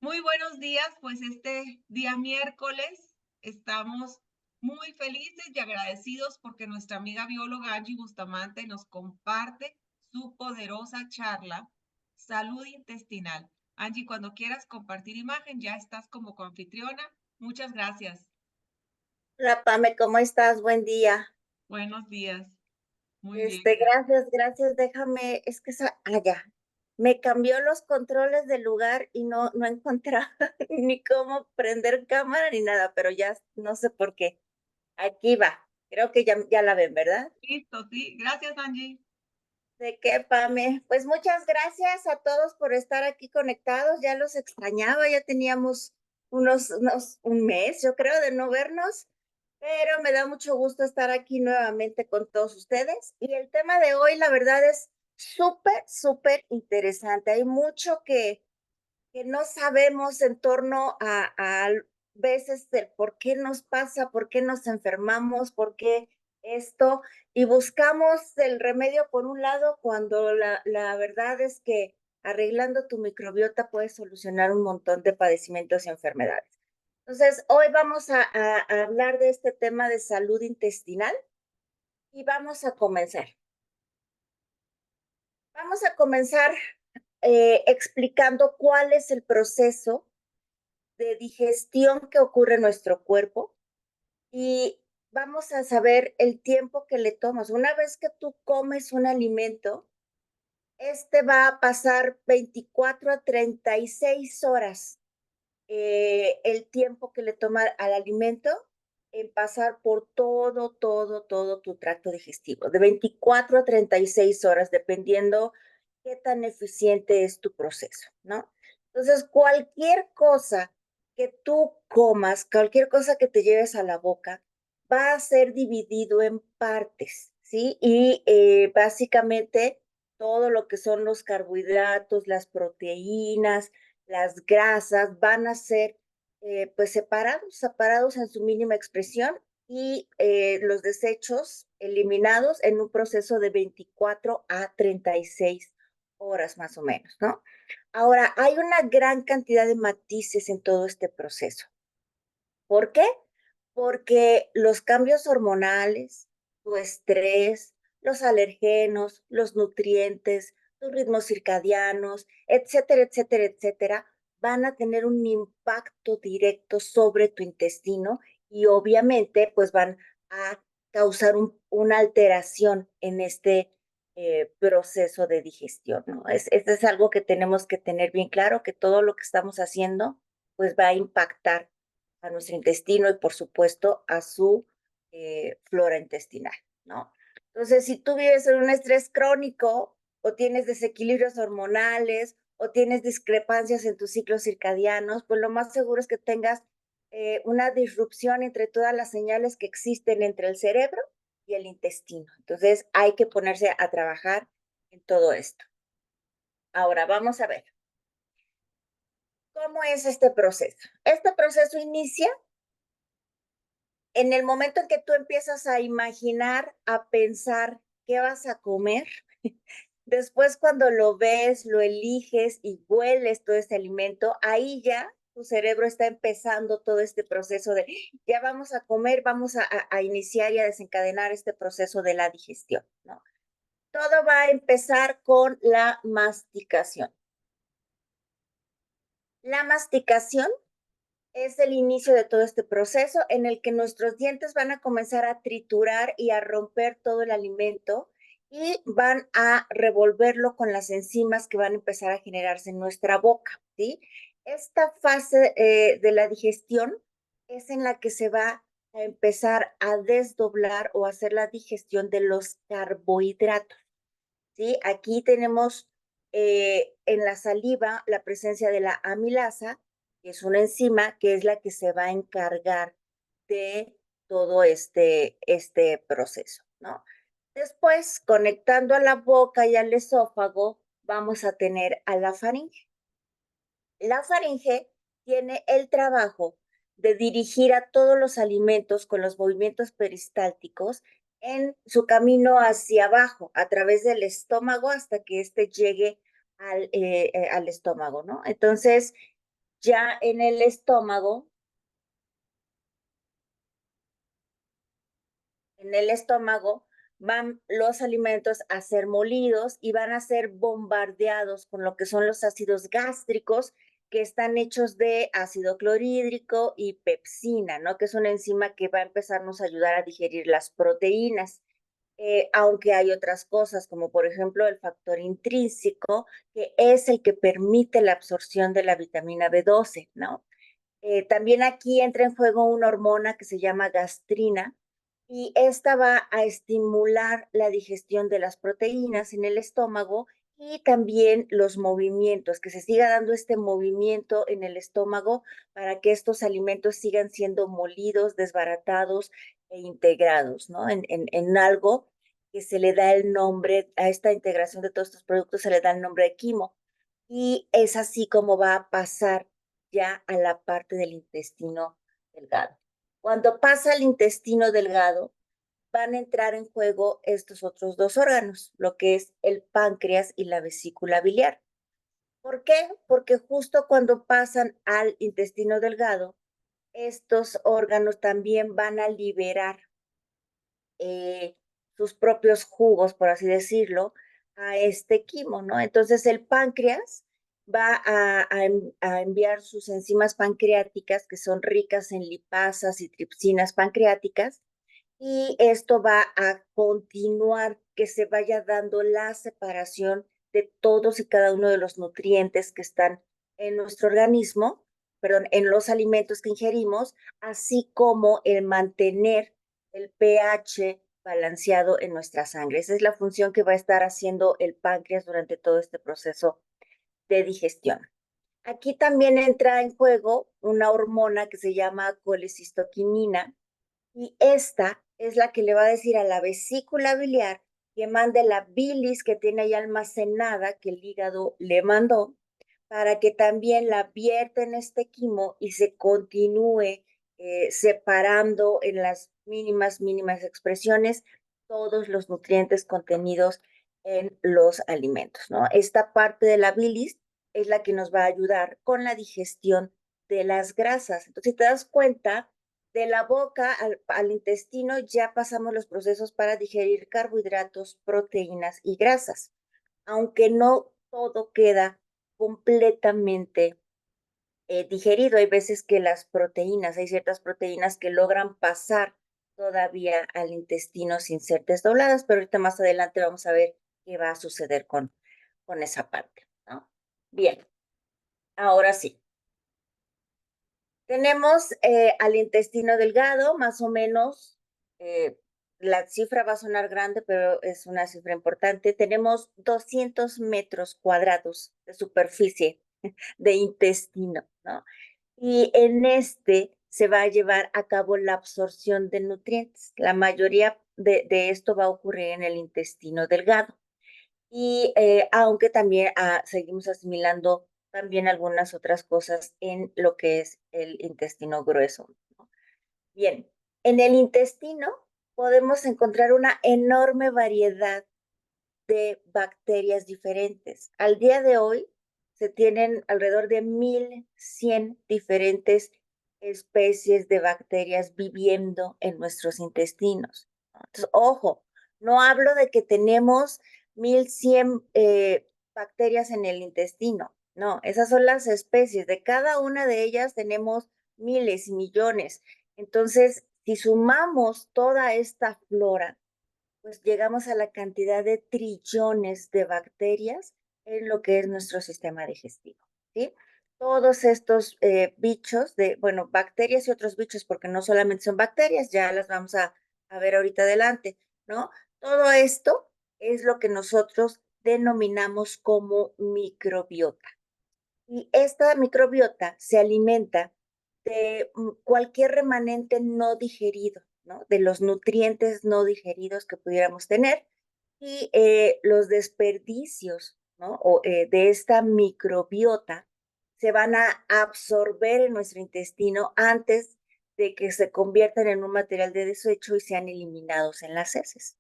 Muy buenos días, pues este día miércoles estamos muy felices y agradecidos porque nuestra amiga bióloga Angie Bustamante nos comparte su poderosa charla Salud Intestinal. Angie, cuando quieras compartir imagen, ya estás como coanfitriona. Muchas gracias. Hola, Pame, ¿cómo estás? Buen día. Buenos días. Muy bien, gracias. Gracias. Déjame, es que ya. Me cambió los controles del lugar y no encontraba ni cómo prender cámara ni nada, pero ya no sé por qué. Aquí va. Creo que ya la ven, ¿verdad? Listo, sí. Gracias, Angie. ¿De qué, Pame? Pues muchas gracias a todos por estar aquí conectados. Ya los extrañaba, ya teníamos un mes, yo creo, de no vernos. Pero me da mucho gusto estar aquí nuevamente con todos ustedes. Y el tema de hoy, la verdad, es súper interesante. Hay mucho que no sabemos en torno a veces el por qué nos pasa, por qué nos enfermamos, por qué esto, y buscamos el remedio por un lado cuando la verdad es que arreglando tu microbiota puedes solucionar un montón de padecimientos y enfermedades. Entonces, hoy vamos a hablar de este tema de salud intestinal y vamos a comenzar. Vamos a comenzar explicando cuál es el proceso de digestión que ocurre en nuestro cuerpo y vamos a saber el tiempo que le tomas. Una vez que tú comes un alimento, este va a pasar 24 a 36 horas el tiempo que le toma al alimento en pasar por todo tu tracto digestivo, de 24 a 36 horas, dependiendo qué tan eficiente es tu proceso, ¿no? Entonces, cualquier cosa que tú comas, cualquier cosa que te lleves a la boca, va a ser dividido en partes, ¿sí? Y básicamente todo lo que son los carbohidratos, las proteínas, las grasas van a ser pues separados en su mínima expresión y los desechos eliminados en un proceso de 24 a 36 horas más o menos, ¿no? Ahora, hay una gran cantidad de matices en todo este proceso. ¿Por qué? Porque los cambios hormonales, tu estrés, los alergenos, los nutrientes, tus ritmos circadianos, etcétera, van a tener un impacto directo sobre tu intestino y obviamente pues van a causar una alteración en este proceso de digestión, ¿no? Esto es algo que tenemos que tener bien claro, que todo lo que estamos haciendo pues va a impactar a nuestro intestino y por supuesto a su flora intestinal, ¿no? Entonces, si tú vives en un estrés crónico o tienes desequilibrios hormonales o tienes discrepancias en tus ciclos circadianos, pues lo más seguro es que tengas una disrupción entre todas las señales que existen entre el cerebro y el intestino. Entonces, hay que ponerse a trabajar en todo esto. Ahora, vamos a ver, ¿cómo es este proceso? Este proceso inicia en el momento en que tú empiezas a imaginar, a pensar qué vas a comer, después cuando lo ves, lo eliges y hueles todo este alimento, ahí ya tu cerebro está empezando todo este proceso de ya vamos a comer, vamos a iniciar y a desencadenar este proceso de la digestión, ¿no? Todo va a empezar con la masticación. La masticación es el inicio de todo este proceso en el que nuestros dientes van a comenzar a triturar y a romper todo el alimento y van a revolverlo con las enzimas que van a empezar a generarse en nuestra boca, ¿sí? Esta fase de la digestión es en la que se va a empezar a desdoblar o hacer la digestión de los carbohidratos, ¿sí? Aquí tenemos en la saliva la presencia de la amilasa, que es una enzima que es la que se va a encargar de todo este proceso, ¿no? Después, conectando a la boca y al esófago, vamos a tener a la faringe. La faringe tiene el trabajo de dirigir a todos los alimentos con los movimientos peristálticos en su camino hacia abajo, a través del estómago hasta que éste llegue al estómago, ¿no? Entonces, Ya en el estómago, van los alimentos a ser molidos y van a ser bombardeados con lo que son los ácidos gástricos, que están hechos de ácido clorhídrico y pepsina, ¿no? Que es una enzima que va a empezarnos a ayudar a digerir las proteínas. Aunque hay otras cosas, como por ejemplo el factor intrínseco, que es el que permite la absorción de la vitamina B12, ¿no? También aquí entra en juego una hormona que se llama gastrina y esta va a estimular la digestión de las proteínas en el estómago y también los movimientos, que se siga dando este movimiento en el estómago para que estos alimentos sigan siendo molidos, desbaratados e integrados, ¿no? En algo que se le da el nombre, a esta integración de todos estos productos se le da el nombre de quimo. Y es así como va a pasar ya a la parte del intestino delgado. Cuando pasa al intestino delgado, van a entrar en juego estos otros dos órganos, lo que es el páncreas y la vesícula biliar. ¿Por qué? Porque justo cuando pasan al intestino delgado, estos órganos también van a liberar eh, sus propios jugos, por así decirlo, a este quimo, ¿no? Entonces el páncreas va a enviar sus enzimas pancreáticas, que son ricas en lipasas y tripsinas pancreáticas, y esto va a continuar que se vaya dando la separación de todos y cada uno de los nutrientes que están en nuestro organismo, perdón, en los alimentos que ingerimos, así como el mantener el pH balanceado en nuestra sangre. Esa es la función que va a estar haciendo el páncreas durante todo este proceso de digestión. Aquí también entra en juego una hormona que se llama colecistoquinina, y esta es la que le va a decir a la vesícula biliar que mande la bilis que tiene ahí almacenada, que el hígado le mandó, para que también la vierta en este quimo y se continúe separando en las mínimas expresiones todos los nutrientes contenidos en los alimentos, ¿no? Esta parte de la bilis es la que nos va a ayudar con la digestión de las grasas. Entonces, si te das cuenta, de la boca al intestino ya pasamos los procesos para digerir carbohidratos, proteínas y grasas, aunque no todo queda completamente digerido. Hay veces que hay ciertas proteínas que logran pasar todavía al intestino sin ser desdobladas, pero ahorita más adelante vamos a ver qué va a suceder con esa parte, ¿no? Bien, ahora sí. Tenemos al intestino delgado, más o menos, la cifra va a sonar grande, pero es una cifra importante. Tenemos 200 metros cuadrados de superficie de intestino, ¿no? Y en este se va a llevar a cabo la absorción de nutrientes. La mayoría de esto va a ocurrir en el intestino delgado. Y aunque también seguimos asimilando también algunas otras cosas en lo que es el intestino grueso, ¿no? Bien, en el intestino podemos encontrar una enorme variedad de bacterias diferentes. Al día de hoy se tienen alrededor de 1,100 diferentes especies de bacterias viviendo en nuestros intestinos. Entonces, ojo, no hablo de que tenemos 1,100 bacterias en el intestino. No, esas son las especies. De cada una de ellas tenemos miles y millones. Entonces, si sumamos toda esta flora, pues llegamos a la cantidad de trillones de bacterias en lo que es nuestro sistema digestivo, ¿sí? Todos estos bichos bueno, bacterias y otros bichos, porque no solamente son bacterias, ya las vamos a ver ahorita adelante, ¿no? Todo esto es lo que nosotros denominamos como microbiota. Y esta microbiota se alimenta de cualquier remanente no digerido, ¿no? De los nutrientes no digeridos que pudiéramos tener y los desperdicios, ¿no? De esta microbiota se van a absorber en nuestro intestino antes de que se conviertan en un material de desecho y sean eliminados en las heces.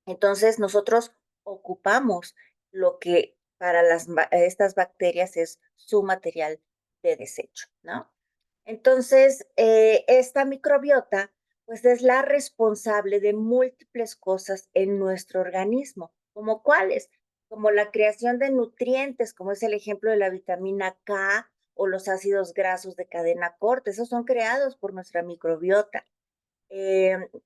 Entonces, nosotros ocupamos lo que para estas bacterias es su material de desecho, ¿no? Entonces, esta microbiota, pues es la responsable de múltiples cosas en nuestro organismo, como cuáles, como la creación de nutrientes, como es el ejemplo de la vitamina K o los ácidos grasos de cadena corta, esos son creados por nuestra microbiota.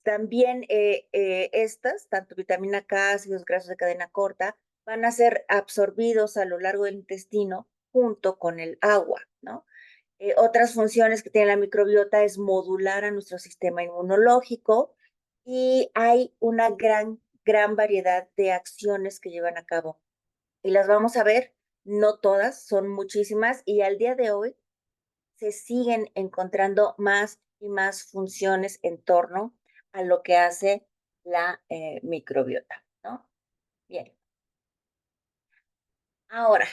También estas, tanto vitamina K, ácidos grasos de cadena corta, van a ser absorbidos a lo largo del intestino junto con el agua, ¿no? Otras funciones que tiene la microbiota es modular a nuestro sistema inmunológico y hay una gran variedad de acciones que llevan a cabo. Y las vamos a ver, no todas, son muchísimas y al día de hoy se siguen encontrando más y más funciones en torno a lo que hace la microbiota, ¿no? Bien, ahora,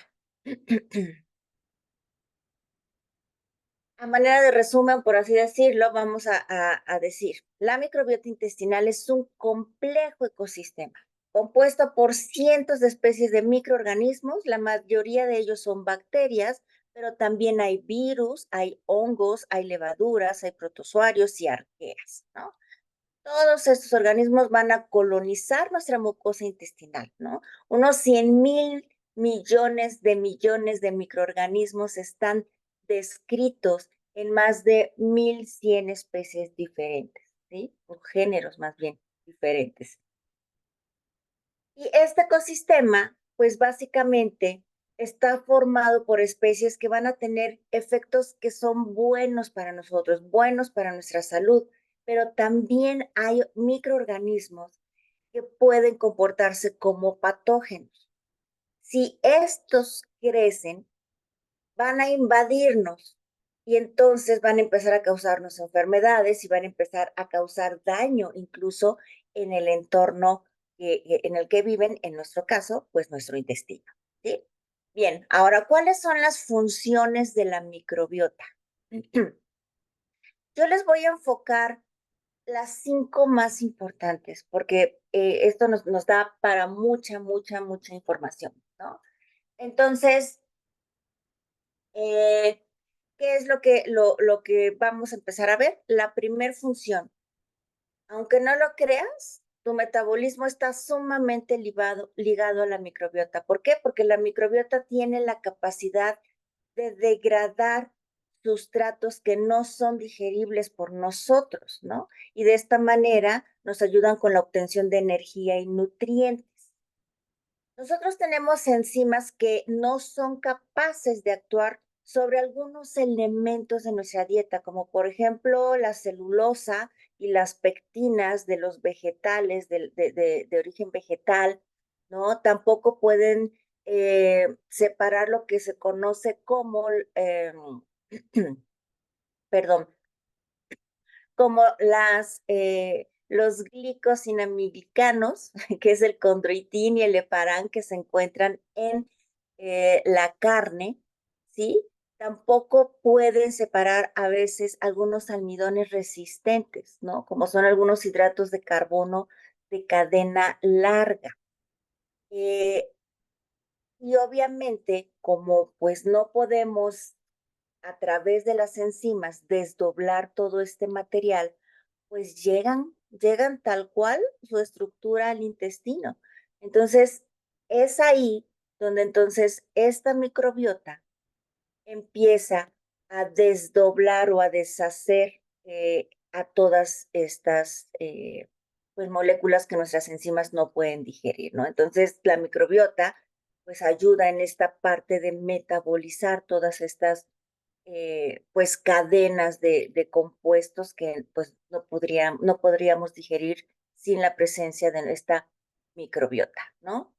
a manera de resumen, por así decirlo, vamos a decir, la microbiota intestinal es un complejo ecosistema compuesto por cientos de especies de microorganismos, la mayoría de ellos son bacterias, pero también hay virus, hay hongos, hay levaduras, hay protozoarios y arqueas, ¿no? Todos estos organismos van a colonizar nuestra mucosa intestinal, ¿no? Unos 100.000 millones de microorganismos están descritos en más de 1.100 especies diferentes, ¿sí? O géneros más bien diferentes. Y este ecosistema, pues básicamente está formado por especies que van a tener efectos que son buenos para nosotros, buenos para nuestra salud, pero también hay microorganismos que pueden comportarse como patógenos. Si estos crecen, van a invadirnos y entonces van a empezar a causarnos enfermedades y van a empezar a causar daño incluso en el entorno en el que viven, en nuestro caso, pues nuestro intestino. ¿Sí? Bien, ahora, ¿cuáles son las funciones de la microbiota? Yo les voy a enfocar las 5 más importantes, porque esto nos da para mucha información, ¿no? Entonces, eh, ¿qué es lo que vamos a empezar a ver? La primer función. Aunque no lo creas, tu metabolismo está sumamente ligado a la microbiota. ¿Por qué? Porque la microbiota tiene la capacidad de degradar sustratos que no son digeribles por nosotros, ¿no? Y de esta manera nos ayudan con la obtención de energía y nutrientes. Nosotros tenemos enzimas que no son capaces de actuar sobre algunos elementos de nuestra dieta, como por ejemplo la celulosa y las pectinas de los vegetales de origen vegetal, ¿no? Tampoco pueden separar lo que se conoce como, perdón, como los glicosinamiglicanos, que es el condroitín y el heparán que se encuentran en la carne, ¿sí? Tampoco pueden separar a veces algunos almidones resistentes, ¿no? Como son algunos hidratos de carbono de cadena larga. Eh, y obviamente, como pues no podemos a través de las enzimas desdoblar todo este material, pues llegan tal cual su estructura al intestino. Entonces, es ahí donde entonces esta microbiota empieza a desdoblar o a deshacer a todas estas pues, moléculas que nuestras enzimas no pueden digerir, ¿no? Entonces, la microbiota pues ayuda en esta parte de metabolizar todas estas pues cadenas de compuestos que pues no podríamos digerir sin la presencia de esta microbiota, ¿no?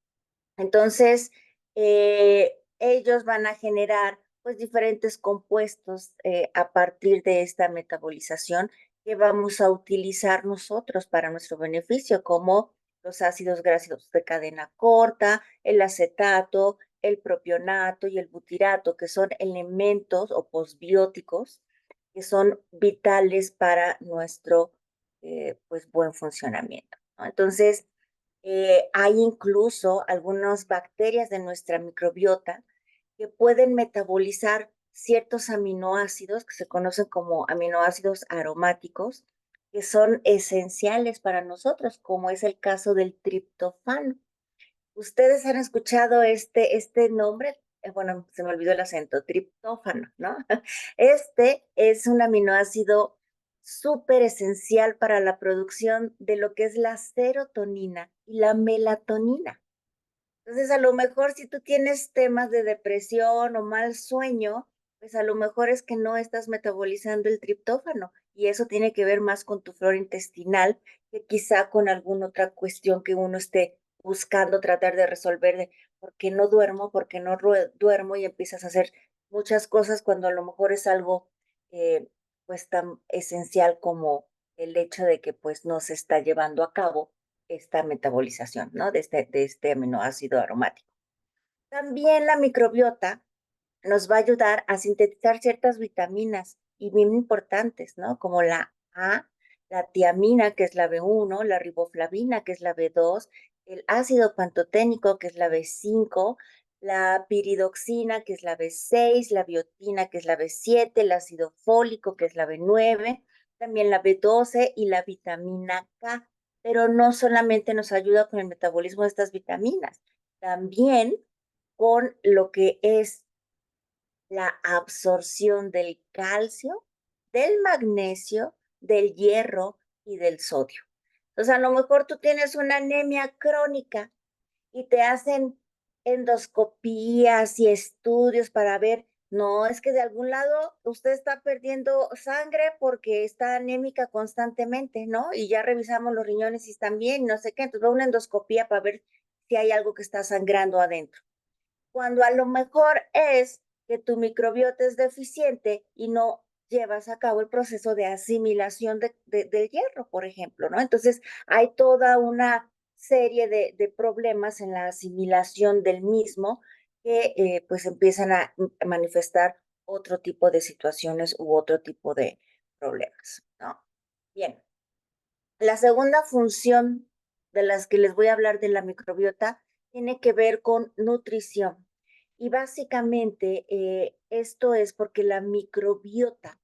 Entonces, ellos van a generar pues diferentes compuestos a partir de esta metabolización que vamos a utilizar nosotros para nuestro beneficio, como los ácidos grasos de cadena corta, el acetato, el propionato y el butirato, que son elementos o posbióticos que son vitales para nuestro pues buen funcionamiento, ¿no? Entonces, hay incluso algunas bacterias de nuestra microbiota que pueden metabolizar ciertos aminoácidos que se conocen como aminoácidos aromáticos, que son esenciales para nosotros, como es el caso del triptófano. ¿Ustedes han escuchado este nombre? Bueno, se me olvidó el acento, triptófano, ¿no? Este es un aminoácido súper esencial para la producción de lo que es la serotonina y la melatonina. Entonces, a lo mejor si tú tienes temas de depresión o mal sueño, pues a lo mejor es que no estás metabolizando el triptófano y eso tiene que ver más con tu flora intestinal que quizá con alguna otra cuestión que uno esté buscando tratar de resolver de por qué no duermo, por qué no duermo y empiezas a hacer muchas cosas cuando a lo mejor es algo pues tan esencial como el hecho de que pues no se está llevando a cabo esta metabolización, ¿no? De este aminoácido aromático. También la microbiota nos va a ayudar a sintetizar ciertas vitaminas y bien importantes, ¿no? Como la A, la tiamina, que es la B1, la riboflavina, que es la B2, el ácido pantoténico, que es la B5, la piridoxina, que es la B6, la biotina, que es la B7, el ácido fólico, que es la B9, también la B12 y la vitamina K. Pero no solamente nos ayuda con el metabolismo de estas vitaminas, también con lo que es la absorción del calcio, del magnesio, del hierro y del sodio. Entonces, a lo mejor tú tienes una anemia crónica y te hacen endoscopías y estudios para ver, no, es que de algún lado usted está perdiendo sangre porque está anémica constantemente, ¿no? Y ya revisamos los riñones y están bien, no sé qué, entonces va una endoscopía para ver si hay algo que está sangrando adentro cuando a lo mejor es que tu microbiota es deficiente y no llevas a cabo el proceso de asimilación del hierro, por ejemplo, ¿no? Entonces, hay toda una serie de problemas en la asimilación del mismo que pues empiezan a manifestar otro tipo de situaciones u otro tipo de problemas, ¿no? Bien, la segunda función de las que les voy a hablar de la microbiota tiene que ver con nutrición. Y básicamente esto es porque la microbiota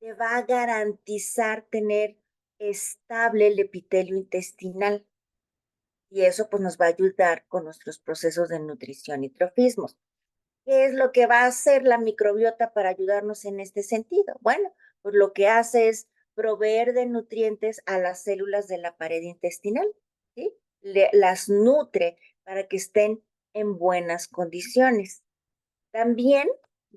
te va a garantizar tener estable el epitelio intestinal y eso pues nos va a ayudar con nuestros procesos de nutrición y trofismos. ¿Qué es lo que va a hacer la microbiota para ayudarnos en este sentido? Bueno, pues lo que hace es proveer de nutrientes a las células de la pared intestinal, ¿sí? Las nutre para que estén en buenas condiciones. También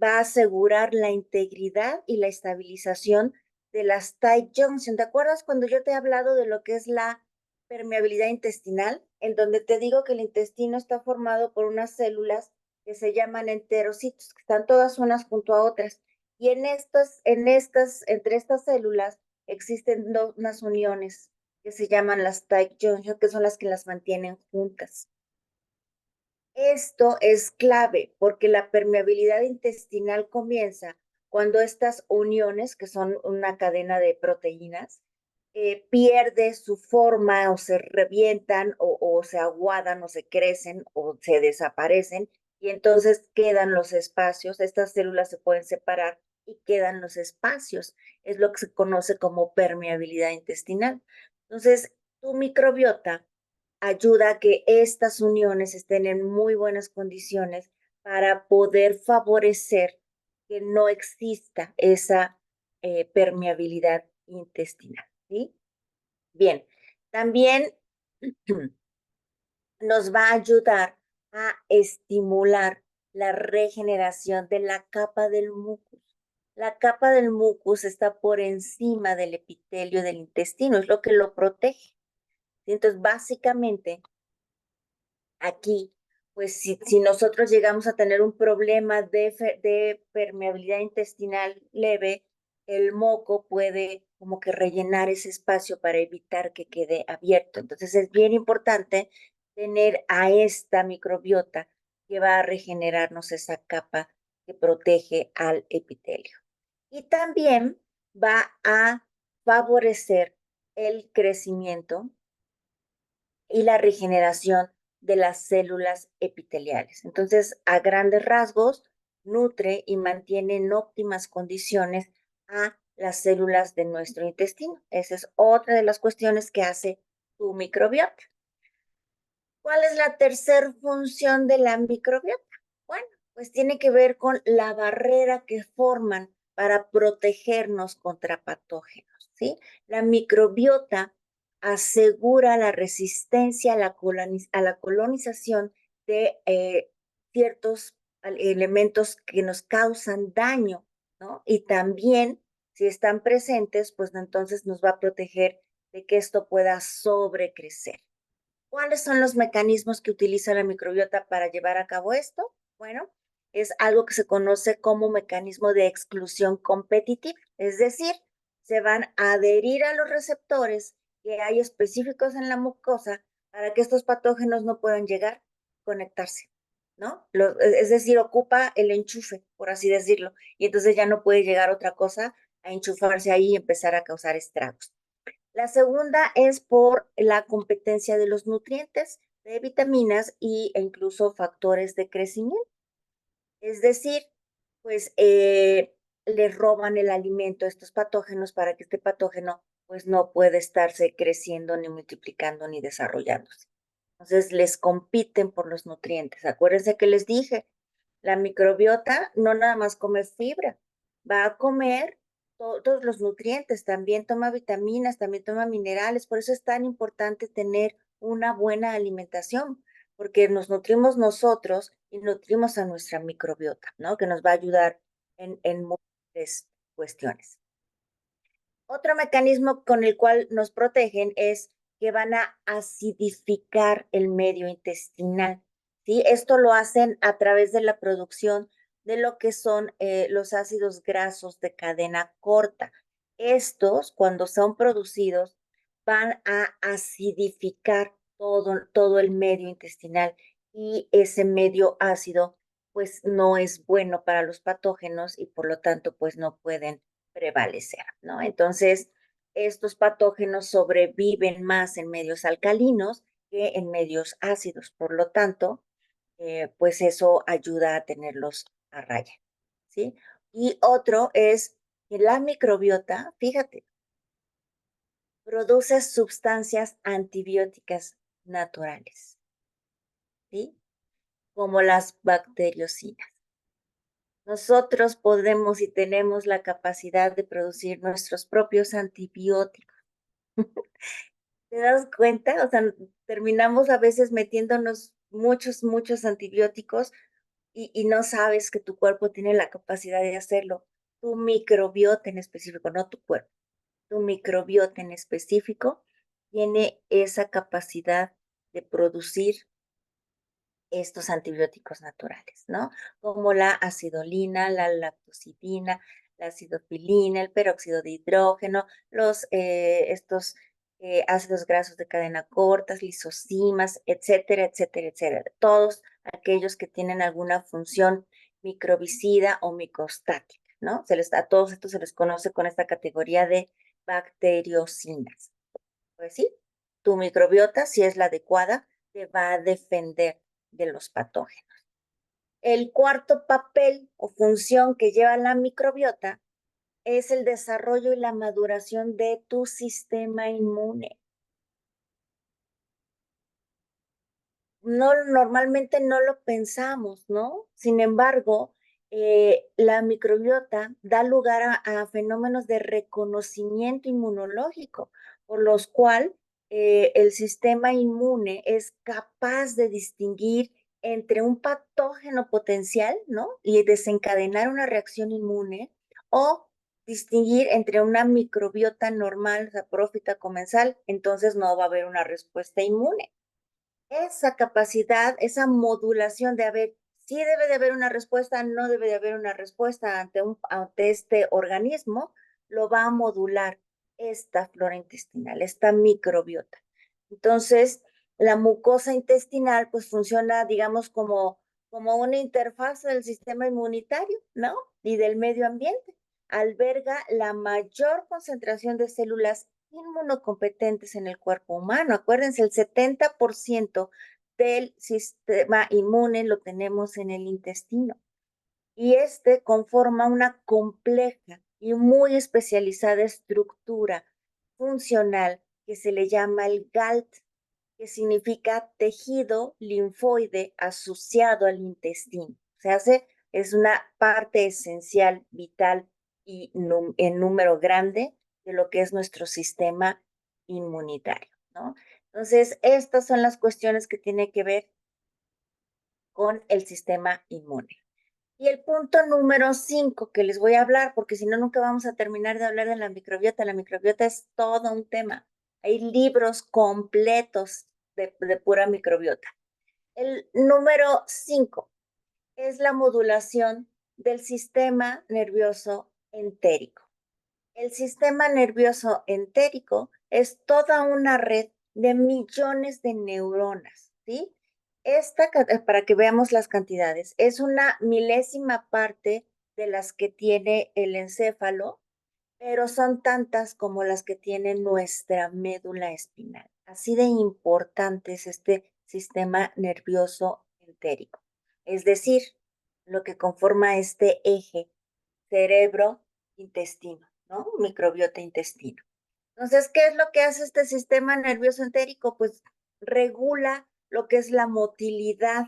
va a asegurar la integridad y la estabilización de las tight junction. ¿Te acuerdas cuando yo te he hablado de lo que es la permeabilidad intestinal? En donde te digo que el intestino está formado por unas células que se llaman enterocitos, que están todas unas junto a otras. Y entre estas células existen unas uniones que se llaman las tight junction, que son las que las mantienen juntas. Esto es clave porque la permeabilidad intestinal comienza cuando estas uniones, que son una cadena de proteínas, pierde su forma o se revientan o se aguadan o se crecen o se desaparecen y entonces quedan los espacios, estas células se pueden separar y quedan los espacios. Es lo que se conoce como permeabilidad intestinal. Entonces, tu microbiota ayuda a que estas uniones estén en muy buenas condiciones para poder favorecer que no exista esa permeabilidad intestinal, ¿sí? Bien, también nos va a ayudar a estimular la regeneración de la capa del mucus. La capa del mucus está por encima del epitelio del intestino, es lo que lo protege. Entonces, básicamente, aquí, pues si nosotros llegamos a tener un problema de permeabilidad intestinal leve, el moco puede como que rellenar ese espacio para evitar que quede abierto. Entonces es bien importante tener a esta microbiota que va a regenerarnos esa capa que protege al epitelio. Y también va a favorecer el crecimiento y la regeneración de las células epiteliales. Entonces, a grandes rasgos, nutre y mantiene en óptimas condiciones a las células de nuestro intestino. Esa es otra de las cuestiones que hace tu microbiota. ¿Cuál es la tercera función de la microbiota? Bueno, pues tiene que ver con la barrera que forman para protegernos contra patógenos, ¿sí? La microbiota asegura la resistencia a la colonización de ciertos elementos que nos causan daño, ¿no? Y también, si están presentes, pues entonces nos va a proteger de que esto pueda sobrecrecer. ¿Cuáles son los mecanismos que utiliza la microbiota para llevar a cabo esto? Bueno, es algo que se conoce como mecanismo de exclusión competitiva, es decir, se van a adherir a los receptores que hay específicos en la mucosa para que estos patógenos no puedan llegar a conectarse, ¿no? Es decir, ocupa el enchufe, por así decirlo, y entonces ya no puede llegar otra cosa a enchufarse ahí y empezar a causar estragos. La segunda es por la competencia de los nutrientes, de vitaminas e incluso factores de crecimiento. Es decir, pues les roban el alimento a estos patógenos para que este patógeno pues no pueda estarse creciendo, ni multiplicando, ni desarrollándose. Entonces les compiten por los nutrientes. Acuérdense que les dije, la microbiota no nada más come fibra, va a comer todos los nutrientes, también toma vitaminas, también toma minerales. Por eso es tan importante tener una buena alimentación, porque nos nutrimos nosotros y nutrimos a nuestra microbiota, ¿no? Que nos va a ayudar en múltiples cuestiones. Otro mecanismo con el cual nos protegen es que van a acidificar el medio intestinal, ¿sí? Esto lo hacen a través de la producción de lo que son los ácidos grasos de cadena corta. Estos, cuando son producidos, van a acidificar todo el medio intestinal y ese medio ácido pues no es bueno para los patógenos y por lo tanto pues no pueden prevalecer, ¿no? Entonces, estos patógenos sobreviven más en medios alcalinos que en medios ácidos, por lo tanto, pues eso ayuda a tenerlos a raya, ¿sí? Y otro es que la microbiota, fíjate, produce sustancias antibióticas naturales, ¿sí? Como las bacteriocidas. Nosotros podemos y tenemos la capacidad de producir nuestros propios antibióticos. ¿Te das cuenta? O sea, terminamos a veces metiéndonos muchos antibióticos y no sabes que tu cuerpo tiene la capacidad de hacerlo. Tu microbiota en específico, no tu cuerpo, tu microbiota en específico tiene esa capacidad de producir estos antibióticos naturales, ¿no? Como la acidolina, la lactocidina, la acidofilina, el peróxido de hidrógeno, estos ácidos grasos de cadena corta, lisocimas, etcétera, etcétera, etcétera. Todos aquellos que tienen alguna función microbicida o micostática, ¿no? A todos estos se les conoce con esta categoría de bacteriocinas. Pues sí, tu microbiota, si es la adecuada, te va a defender de los patógenos. El cuarto papel o función que lleva la microbiota es el desarrollo y la maduración de tu sistema inmune. No, normalmente no lo pensamos, ¿no? Sin embargo, la microbiota da lugar a fenómenos de reconocimiento inmunológico, por los cuales el sistema inmune es capaz de distinguir entre un patógeno potencial, ¿no? Y desencadenar una reacción inmune o distinguir entre una microbiota normal, saprófita, comensal, entonces no va a haber una respuesta inmune. Esa capacidad, esa modulación de haber, sí debe de haber una respuesta, no debe de haber una respuesta ante este organismo, lo va a modular esta flora intestinal, esta microbiota. Entonces, la mucosa intestinal pues funciona, digamos, como una interfaz del sistema inmunitario, ¿no? Y del medio ambiente. Alberga la mayor concentración de células inmunocompetentes en el cuerpo humano. Acuérdense, el 70% del sistema inmune lo tenemos en el intestino. y este conforma una compleja y muy especializada estructura funcional que se le llama el GALT, que significa tejido linfoide asociado al intestino. Es una parte esencial, vital y en número grande de lo que es nuestro sistema inmunitario, ¿no? Entonces, estas son las cuestiones que tienen que ver con el sistema inmune. Y el punto número 5 que les voy a hablar, porque si no, nunca vamos a terminar de hablar de la microbiota. La microbiota es todo un tema. Hay libros completos de pura microbiota. El número 5 es la modulación del sistema nervioso entérico. El sistema nervioso entérico es toda una red de millones de neuronas, ¿sí? Para que veamos las cantidades, es una milésima parte de las que tiene el encéfalo, pero son tantas como las que tiene nuestra médula espinal. Así de importante es este sistema nervioso entérico. Es decir, lo que conforma este eje cerebro-intestino, ¿no? Microbiota-intestino. Entonces, ¿qué es lo que hace este sistema nervioso entérico? Pues regula lo que es la motilidad,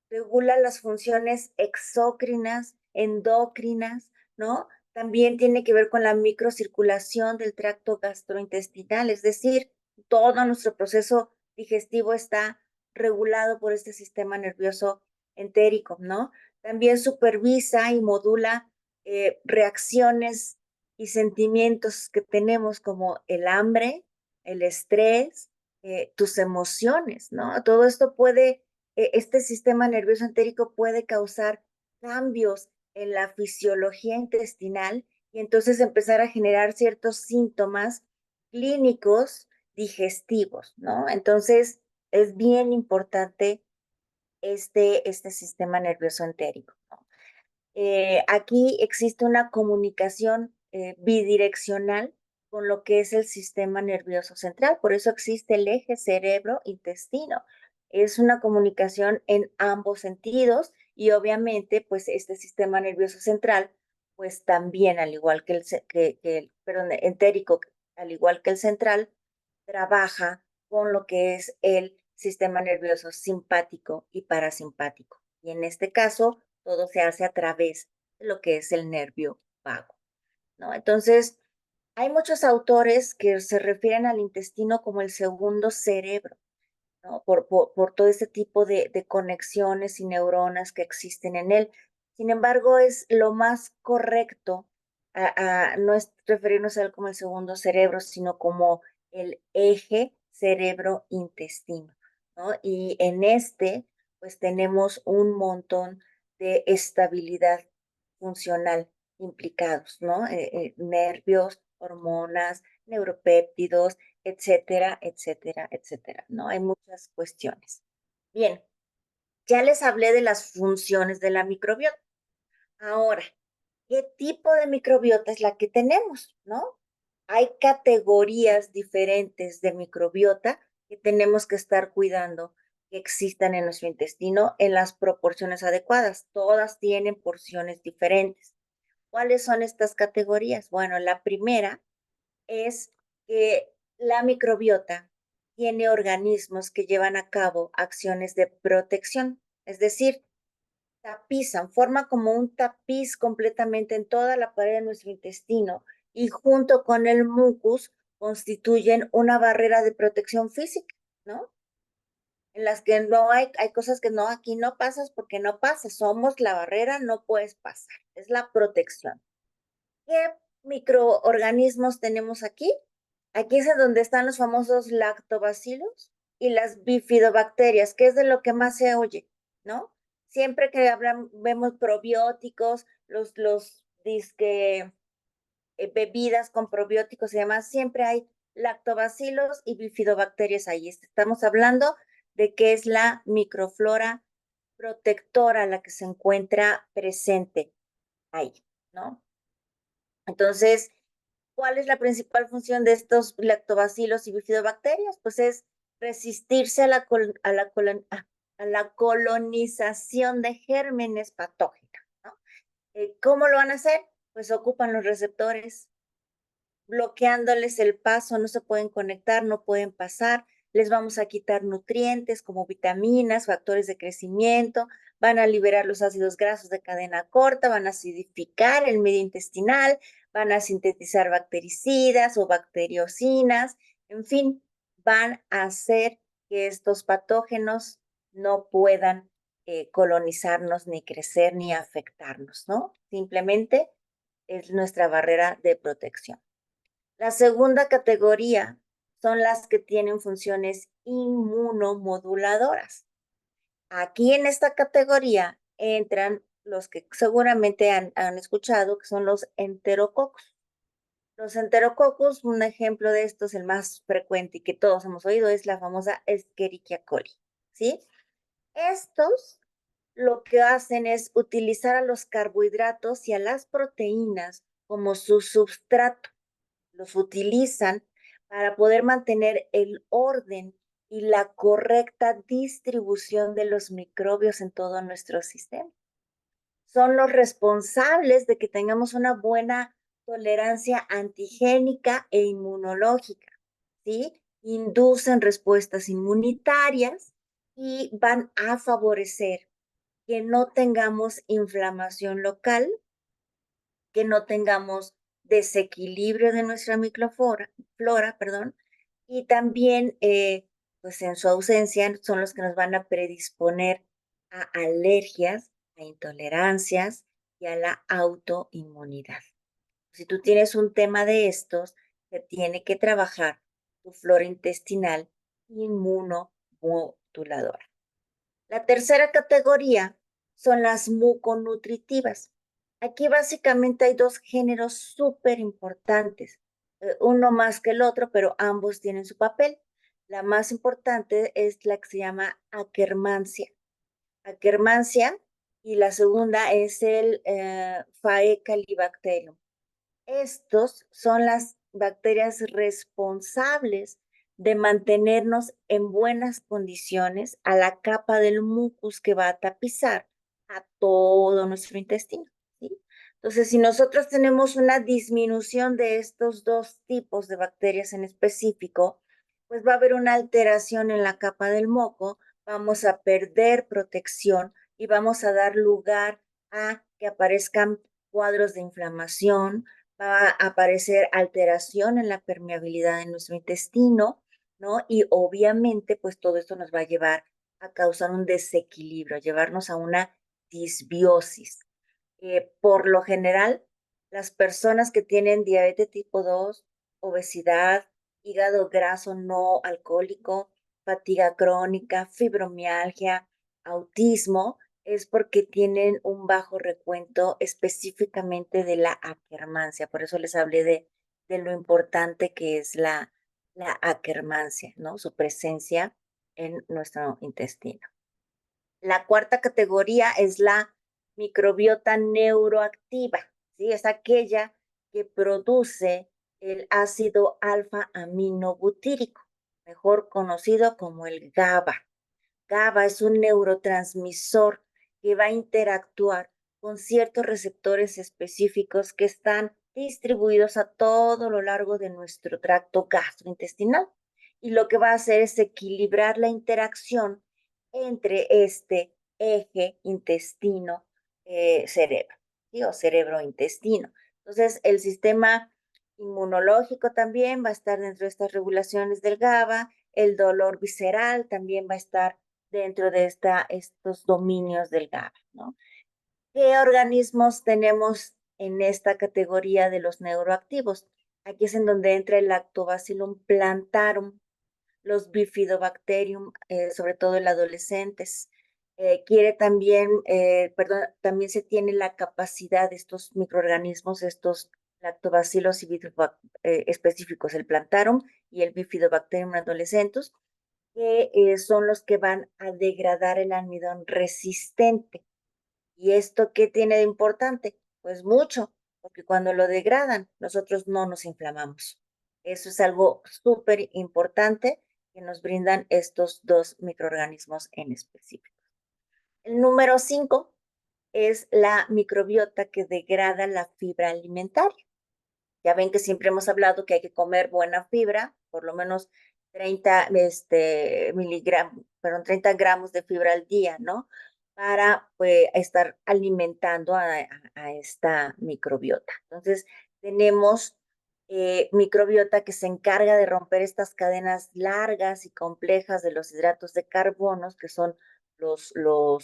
regula las funciones exócrinas, endocrinas, ¿no? También tiene que ver con la microcirculación del tracto gastrointestinal, es decir, todo nuestro proceso digestivo está regulado por este sistema nervioso entérico, ¿no? También supervisa y modula reacciones y sentimientos que tenemos como el hambre, el estrés, tus emociones, ¿no? Todo esto este sistema nervioso entérico puede causar cambios en la fisiología intestinal y entonces empezar a generar ciertos síntomas clínicos digestivos, ¿no? Entonces, es bien importante este sistema nervioso entérico, ¿no? Aquí existe una comunicación bidireccional con lo que es el sistema nervioso central, por eso existe el eje cerebro-intestino. Es una comunicación en ambos sentidos y obviamente pues este sistema nervioso central pues también al igual que perdón, entérico, al igual que el central, trabaja con lo que es el sistema nervioso simpático y parasimpático. Y en este caso, todo se hace a través de lo que es el nervio vago, ¿no? Entonces, hay muchos autores que se refieren al intestino como el segundo cerebro, ¿no? Por todo este tipo de conexiones y neuronas que existen en él. Sin embargo, es lo más correcto no es referirnos a él como el segundo cerebro, sino como el eje cerebro-intestino, ¿no? Y en pues tenemos un montón de estabilidad funcional implicados, ¿no? Nervios, hormonas, neuropéptidos, etcétera, etcétera, etcétera, ¿no? Hay muchas cuestiones. Bien, ya les hablé de las funciones de la microbiota. Ahora, ¿qué tipo de microbiota es la que tenemos, no? Hay categorías diferentes de microbiota que tenemos que estar cuidando que existan en nuestro intestino en las proporciones adecuadas. Todas tienen porciones diferentes. ¿Cuáles son estas categorías? Bueno, la primera es que la microbiota tiene organismos que llevan a cabo acciones de protección, es decir, tapizan, forma como un tapiz completamente en toda la pared de nuestro intestino y junto con el mucus constituyen una barrera de protección física, ¿no? En las que no hay cosas que no, aquí no pasas porque no pasas, somos la barrera, no puedes pasar, es la protección. ¿Qué microorganismos tenemos aquí? Aquí es donde están los famosos lactobacilos y las bifidobacterias, que es de lo que más se oye, ¿no? Siempre que vemos probióticos, los disque bebidas con probióticos y demás, siempre hay lactobacilos y bifidobacterias ahí. Estamos hablando de que es la microflora protectora la que se encuentra presente ahí, ¿no? Entonces, ¿cuál es la principal función de estos lactobacilos y bifidobacterias? Pues es resistirse a la colonización de gérmenes patógenos, ¿no? ¿Cómo lo van a hacer? Pues ocupan los receptores, bloqueándoles el paso, no se pueden conectar, no pueden pasar, les vamos a quitar nutrientes como vitaminas, factores de crecimiento, van a liberar los ácidos grasos de cadena corta, van a acidificar el medio intestinal, van a sintetizar bactericidas o bacteriocinas, en fin, van a hacer que estos patógenos no puedan colonizarnos, ni crecer, ni afectarnos, ¿no? Simplemente es nuestra barrera de protección. La segunda categoría son las que tienen funciones inmunomoduladoras. Aquí en esta categoría entran los que seguramente han escuchado, que son los enterococos. Los enterococos, un ejemplo de estos, el más frecuente y que todos hemos oído, es la famosa Escherichia coli, ¿sí? Estos lo que hacen es utilizar a los carbohidratos y a las proteínas como su substrato. Los utilizan para poder mantener el orden y la correcta distribución de los microbios en todo nuestro sistema. Son los responsables de que tengamos una buena tolerancia antigénica e inmunológica, ¿sí? Inducen respuestas inmunitarias y van a favorecer que no tengamos inflamación local, que no tengamos desequilibrio de nuestra microflora, perdón, y también, pues en su ausencia, son los que nos van a predisponer a alergias, a intolerancias y a la autoinmunidad. Si tú tienes un tema de estos, se tiene que trabajar tu flora intestinal inmunomoduladora. La tercera categoría son las muconutritivas. Aquí básicamente hay dos géneros súper importantes, uno más que el otro, pero ambos tienen su papel. La más importante es la que se llama Akkermansia. Akkermansia, y la segunda es el Faecalibacterium. Estos son las bacterias responsables de mantenernos en buenas condiciones a la capa del mucus que va a tapizar a todo nuestro intestino, ¿sí? Entonces, si nosotros tenemos una disminución de estos dos tipos de bacterias en específico, pues va a haber una alteración en la capa del moco, vamos a perder protección y vamos a dar lugar a que aparezcan cuadros de inflamación, va a aparecer alteración en la permeabilidad de nuestro intestino, ¿no? Y obviamente, pues todo esto nos va a llevar a causar un desequilibrio, a llevarnos a una disbiosis. Por lo general, las personas que tienen diabetes tipo 2, obesidad, hígado graso no alcohólico, fatiga crónica, fibromialgia, autismo, es porque tienen un bajo recuento específicamente de la Akkermansia. Por eso les hablé de lo importante que es la Akkermansia, ¿no? Su presencia en nuestro intestino. La cuarta categoría es la microbiota neuroactiva, ¿sí? Es aquella que produce el ácido alfa-aminobutírico, mejor conocido como el GABA. GABA es un neurotransmisor que va a interactuar con ciertos receptores específicos que están distribuidos a todo lo largo de nuestro tracto gastrointestinal. Y lo que va a hacer es equilibrar la interacción entre este eje intestino-cerebro, ¿sí? O cerebro-intestino. Entonces, el sistema inmunológico también va a estar dentro de estas regulaciones del GABA, el dolor visceral también va a estar dentro de estos dominios del GABA, ¿no? ¿Qué organismos tenemos en esta categoría de los neuroactivos? Aquí es en donde entra el Lactobacillus plantarum, los Bifidobacterium, sobre todo en adolescentes. Quiere también, perdón, también se tiene la capacidad de estos microorganismos, estos lactobacilos y específicos, el plantarum y el Bifidobacterium adolescentus, que son los que van a degradar el almidón resistente. ¿Y esto qué tiene de importante? Pues mucho, porque cuando lo degradan, nosotros no nos inflamamos. Eso es algo súper importante que nos brindan estos dos microorganismos en específico. El número 5 es la microbiota que degrada la fibra alimentaria. Ya ven que siempre hemos hablado que hay que comer buena fibra, por lo menos 30 miligramos, perdón, 30 gramos de fibra al día, ¿no? Para pues, estar alimentando a esta microbiota. Entonces, tenemos microbiota que se encarga de romper estas cadenas largas y complejas de los hidratos de carbono, que son los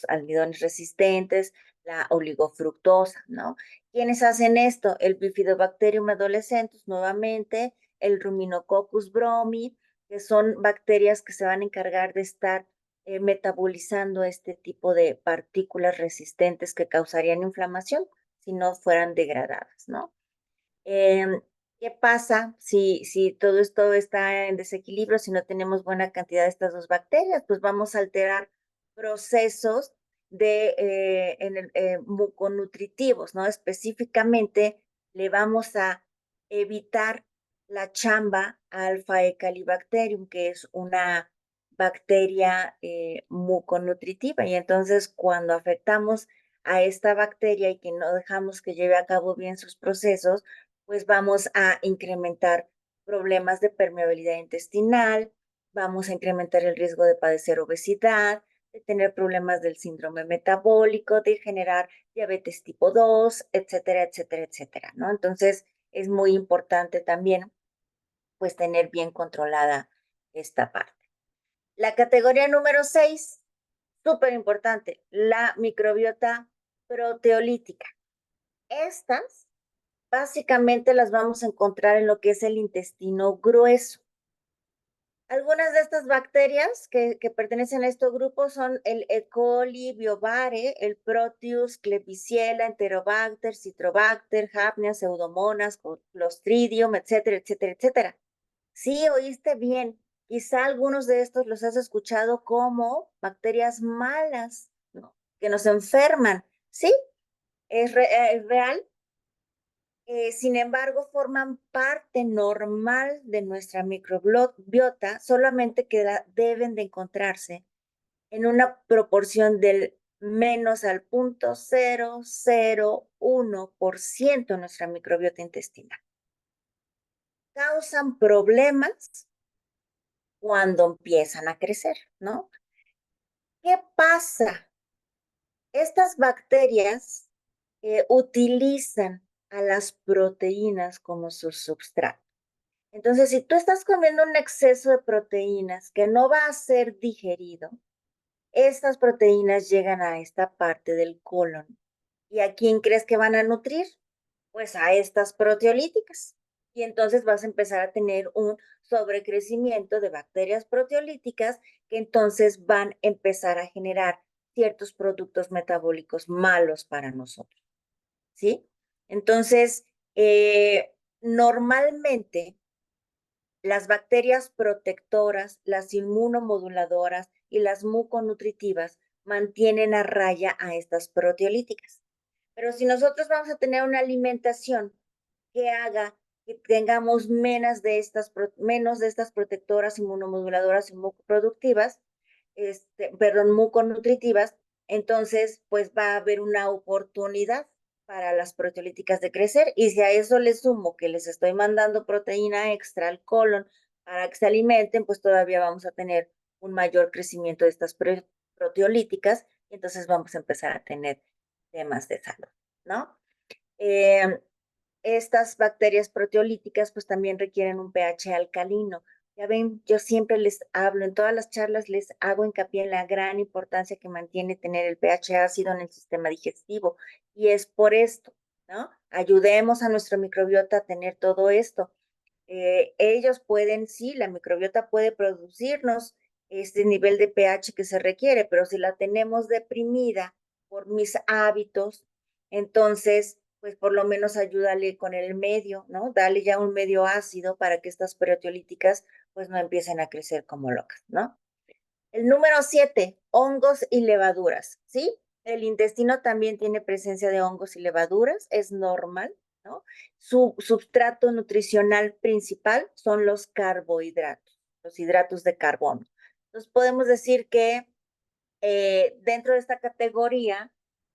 almidones resistentes, la oligofructosa, ¿no? ¿Quiénes hacen esto? El Bifidobacterium adolescens, nuevamente, el Ruminococcus bromi, que son bacterias que se van a encargar de estar metabolizando este tipo de partículas resistentes que causarían inflamación si no fueran degradadas, ¿no? ¿Qué pasa si todo esto está en desequilibrio, si no tenemos buena cantidad de estas dos bacterias? Pues vamos a alterar procesos muconutritivos, ¿no? Específicamente le vamos a evitar la chamba alfa E Calibacterium, que es una bacteria muconutritiva. Y entonces cuando afectamos a esta bacteria y que no dejamos que lleve a cabo bien sus procesos, pues vamos a incrementar problemas de permeabilidad intestinal, vamos a incrementar el riesgo de padecer obesidad, de tener problemas del síndrome metabólico, de generar diabetes tipo 2, etcétera, etcétera, etcétera, ¿no? Entonces, es muy importante también, pues, tener bien controlada esta parte. La categoría número 6, súper importante, la microbiota proteolítica. Estas básicamente las vamos a encontrar en lo que es el intestino grueso. Algunas de estas bacterias que pertenecen a estos grupos son el E. coli, Biovare, el Proteus, Klebsiella, Enterobacter, Citrobacter, Hapnia, Pseudomonas, Clostridium, etcétera, etcétera, etcétera. Sí, oíste bien. Quizá algunos de estos los has escuchado como bacterias malas, ¿no? Que nos enferman. Sí, es real. Sin embargo, forman parte normal de nuestra microbiota, solamente que deben de encontrarse en una proporción del menos al 0.001% de nuestra microbiota intestinal. Causan problemas cuando empiezan a crecer, ¿no? ¿Qué pasa? Estas bacterias utilizan a las proteínas como su substrato. Entonces, si tú estás comiendo un exceso de proteínas que no va a ser digerido, estas proteínas llegan a esta parte del colon. ¿Y a quién crees que van a nutrir? Pues a estas proteolíticas. Y entonces vas a empezar a tener un sobrecrecimiento de bacterias proteolíticas que entonces van a empezar a generar ciertos productos metabólicos malos para nosotros. ¿Sí? Entonces, normalmente las bacterias protectoras, las inmunomoduladoras y las muconutritivas mantienen a raya a estas proteolíticas. Pero si nosotros vamos a tener una alimentación que haga que tengamos menos de estas protectoras, inmunomoduladoras y mucoproductivas, muconutritivas, entonces pues va a haber una oportunidad para las proteolíticas de crecer. Y si a eso le sumo que les estoy mandando proteína extra al colon para que se alimenten, pues todavía vamos a tener un mayor crecimiento de estas proteolíticas y entonces vamos a empezar a tener temas de salud, ¿no? Eh, Estas bacterias proteolíticas pues también requieren un pH alcalino. Ya ven, yo siempre les hablo, en todas las charlas les hago hincapié en la gran importancia que mantiene tener el pH ácido en el sistema digestivo. Y es por esto, ¿no? Ayudemos a nuestra microbiota a tener todo esto. Ellos pueden, sí, la microbiota puede producirnos este nivel de pH que se requiere, pero si la tenemos deprimida por mis hábitos, entonces, pues por lo menos ayúdale con el medio, ¿no? Dale ya un medio ácido para que estas proteolíticas pues no empiecen a crecer como locas, ¿no? El número 7, hongos y levaduras, ¿sí? El intestino también tiene presencia de hongos y levaduras, es normal, ¿no? Su substrato nutricional principal son los carbohidratos, los hidratos de carbono. Entonces podemos decir que dentro de esta categoría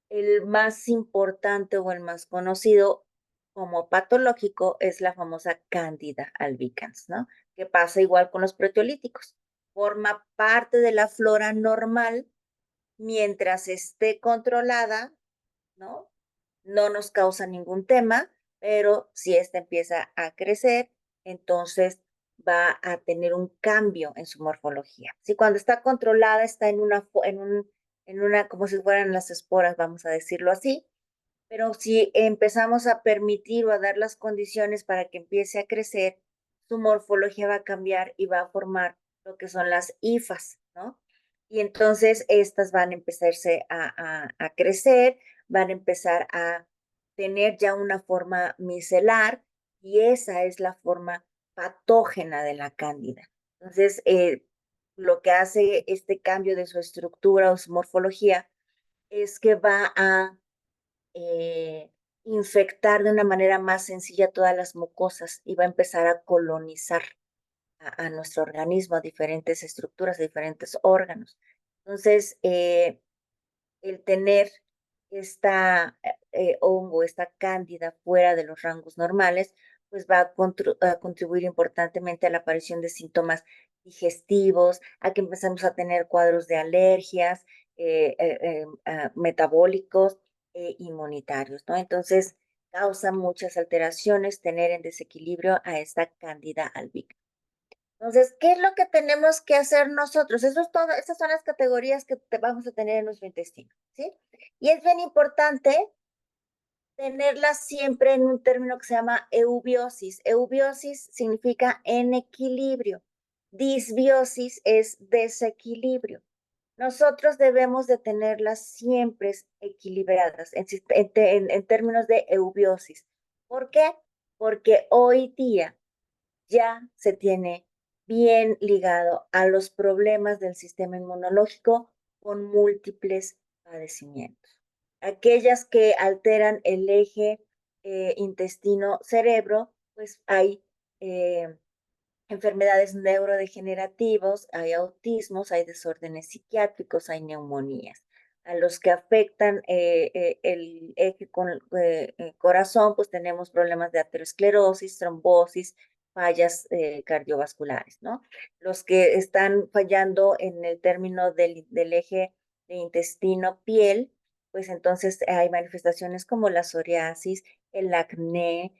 El más importante o el más conocido como patológico es la famosa Cándida albicans, ¿no? Que pasa igual con los proteolíticos. Forma parte de la flora normal mientras esté controlada, ¿no? No nos causa ningún tema, pero si esta empieza a crecer, entonces va a tener un cambio en su morfología. Si cuando está controlada está en una, como si fueran las esporas, vamos a decirlo así, pero si empezamos a permitir o a dar las condiciones para que empiece a crecer, su morfología va a cambiar y va a formar lo que son las hifas, ¿no? Y entonces estas van a empezarse a crecer, van a empezar a tener ya una forma micelar y esa es la forma patógena de la cándida. Entonces, lo que hace este cambio de su estructura o su morfología es que va a eh, infectar de una manera más sencilla todas las mucosas y va a empezar a colonizar a nuestro organismo, a diferentes estructuras, a diferentes órganos. Entonces, el tener esta hongo, esta cándida fuera de los rangos normales, pues va a contribuir importantemente a la aparición de síntomas digestivos, a que empezamos a tener cuadros de alergias, metabólicos e inmunitarios, ¿no? Entonces, causa muchas alteraciones tener en desequilibrio a esta cándida albicans. Entonces, ¿qué es lo que tenemos que hacer nosotros? Eso es todo, esas son las categorías que vamos a tener en nuestro intestino, ¿sí? Y es bien importante tenerlas siempre en un término que se llama eubiosis. Eubiosis significa en equilibrio. Disbiosis es desequilibrio. Nosotros debemos de tenerlas siempre equilibradas en términos de eubiosis. ¿Por qué? Porque hoy día ya se tiene bien ligado a los problemas del sistema inmunológico con múltiples padecimientos. Aquellas que alteran el eje intestino-cerebro, pues hay eh, enfermedades neurodegenerativas, hay autismos, hay desórdenes psiquiátricos, hay neumonías. A los que afectan el eje con corazón, pues tenemos problemas de aterosclerosis, trombosis, fallas cardiovasculares, ¿no? Los que están fallando en el término del eje de intestino-piel, pues entonces hay manifestaciones como la psoriasis, el acné,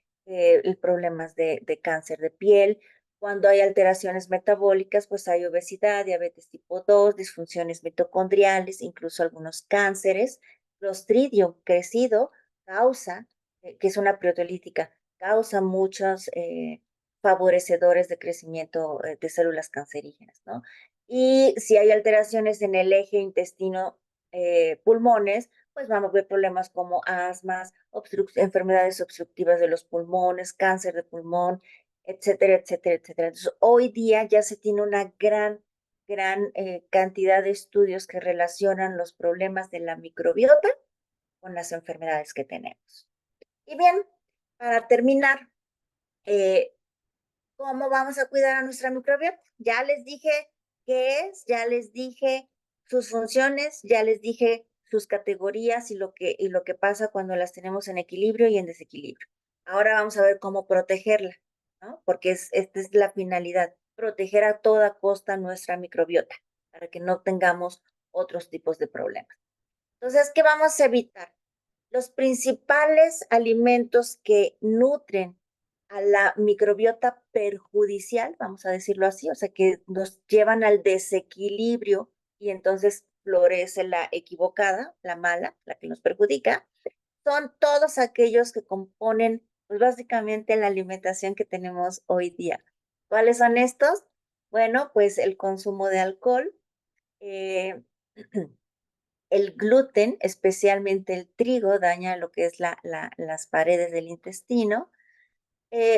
problemas de cáncer de piel. Cuando hay alteraciones metabólicas, pues hay obesidad, diabetes tipo 2, disfunciones mitocondriales, incluso algunos cánceres. Clostridium crecido causa, que es una proteolítica, causa muchos favorecedores de crecimiento de células cancerígenas, ¿no? Y si hay alteraciones en el eje intestino-pulmones, pues vamos a ver problemas como asmas, enfermedades obstructivas de los pulmones, cáncer de pulmón, etcétera, etcétera, etcétera. Entonces, hoy día ya se tiene una gran cantidad de estudios que relacionan los problemas de la microbiota con las enfermedades que tenemos. Y bien, para terminar, eh, ¿cómo vamos a cuidar a nuestra microbiota? Ya les dije qué es, ya les dije sus funciones, ya les dije sus categorías y lo que pasa cuando las tenemos en equilibrio y en desequilibrio. Ahora vamos a ver cómo protegerla, ¿no? Porque esta es la finalidad, proteger a toda costa nuestra microbiota para que no tengamos otros tipos de problemas. Entonces, ¿qué vamos a evitar? Los principales alimentos que nutren a la microbiota perjudicial, vamos a decirlo así, o sea, que nos llevan al desequilibrio y entonces florece la equivocada, la mala, la que nos perjudica, son todos aquellos que componen, pues básicamente la alimentación que tenemos hoy día. ¿Cuáles son estos? Bueno, pues el consumo de alcohol, eh, el gluten, especialmente el trigo, daña lo que es las paredes del intestino.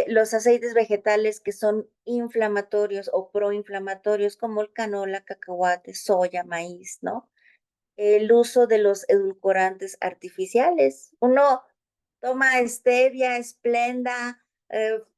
Los aceites vegetales que son inflamatorios o proinflamatorios, como el canola, cacahuate, soya, maíz, ¿no? El uso de los edulcorantes artificiales. Uno toma stevia, esplenda,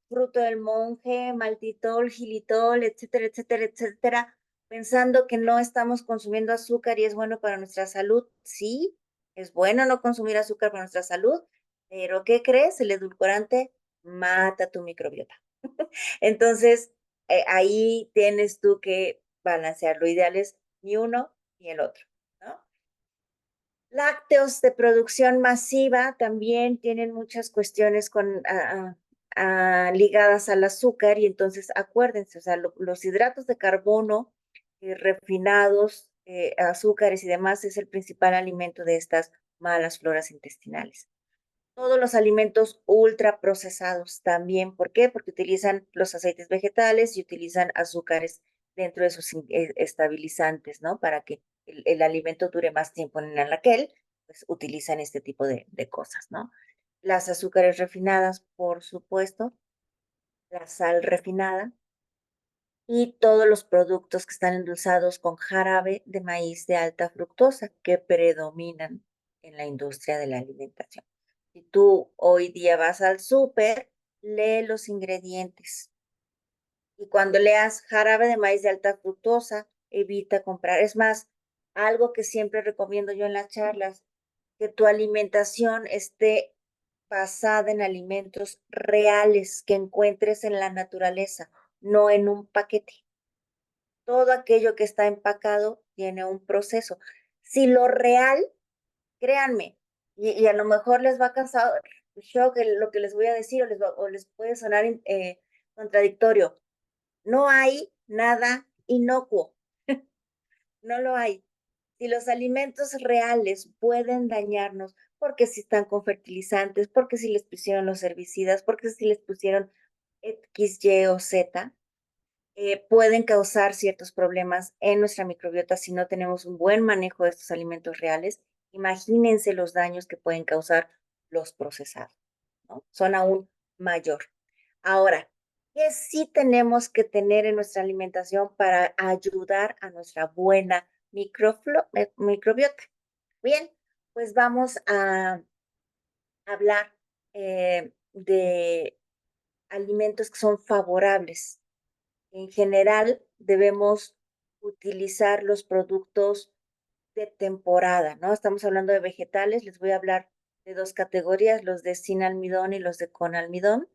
fruto del monje, maltitol, xilitol, etcétera, etcétera, etcétera, pensando que no estamos consumiendo azúcar y es bueno para nuestra salud. Sí, Es bueno no consumir azúcar para nuestra salud, pero ¿qué crees? El edulcorante mata tu microbiota. Entonces, ahí tienes tú que balancear. Lo ideal es ni uno ni el otro, ¿no? Lácteos de producción masiva también tienen muchas cuestiones ligadas al azúcar y entonces acuérdense, o sea, los hidratos de carbono refinados, azúcares y demás es el principal alimento de estas malas floras intestinales. Todos los alimentos ultraprocesados también. ¿Por qué? Porque utilizan los aceites vegetales y utilizan azúcares dentro de sus estabilizantes, ¿no? Para que el alimento dure más tiempo en el anaquel, pues utilizan este tipo de cosas, ¿no? Las azúcares refinadas, por supuesto, la sal refinada y todos los productos que están endulzados con jarabe de maíz de alta fructosa que predominan en la industria de la alimentación. Si tú hoy día vas al súper, lee los ingredientes y cuando leas jarabe de maíz de alta fructosa, evita comprar. Es más, algo que siempre recomiendo yo en las charlas, que tu alimentación esté basada en alimentos reales que encuentres en la naturaleza, no en un paquete. Todo aquello que está empacado tiene un proceso. Si lo real, créanme, y a lo mejor les va a causar shock lo que les voy a decir o les puede sonar contradictorio. No hay nada inocuo, no lo hay. Si los alimentos reales pueden dañarnos, porque si están con fertilizantes, porque si les pusieron los herbicidas, porque si les pusieron X, Y o Z, pueden causar ciertos problemas en nuestra microbiota si no tenemos un buen manejo de estos alimentos reales. Imagínense los daños que pueden causar los procesados, ¿no? Son aún mayor. Ahora, ¿qué sí tenemos que tener en nuestra alimentación para ayudar a nuestra buena microbiota? Bien, pues vamos a hablar de alimentos que son favorables. En general, debemos utilizar los productos de temporada, ¿no? Estamos hablando de vegetales, les voy a hablar de dos categorías, los de sin almidón y los de con almidón,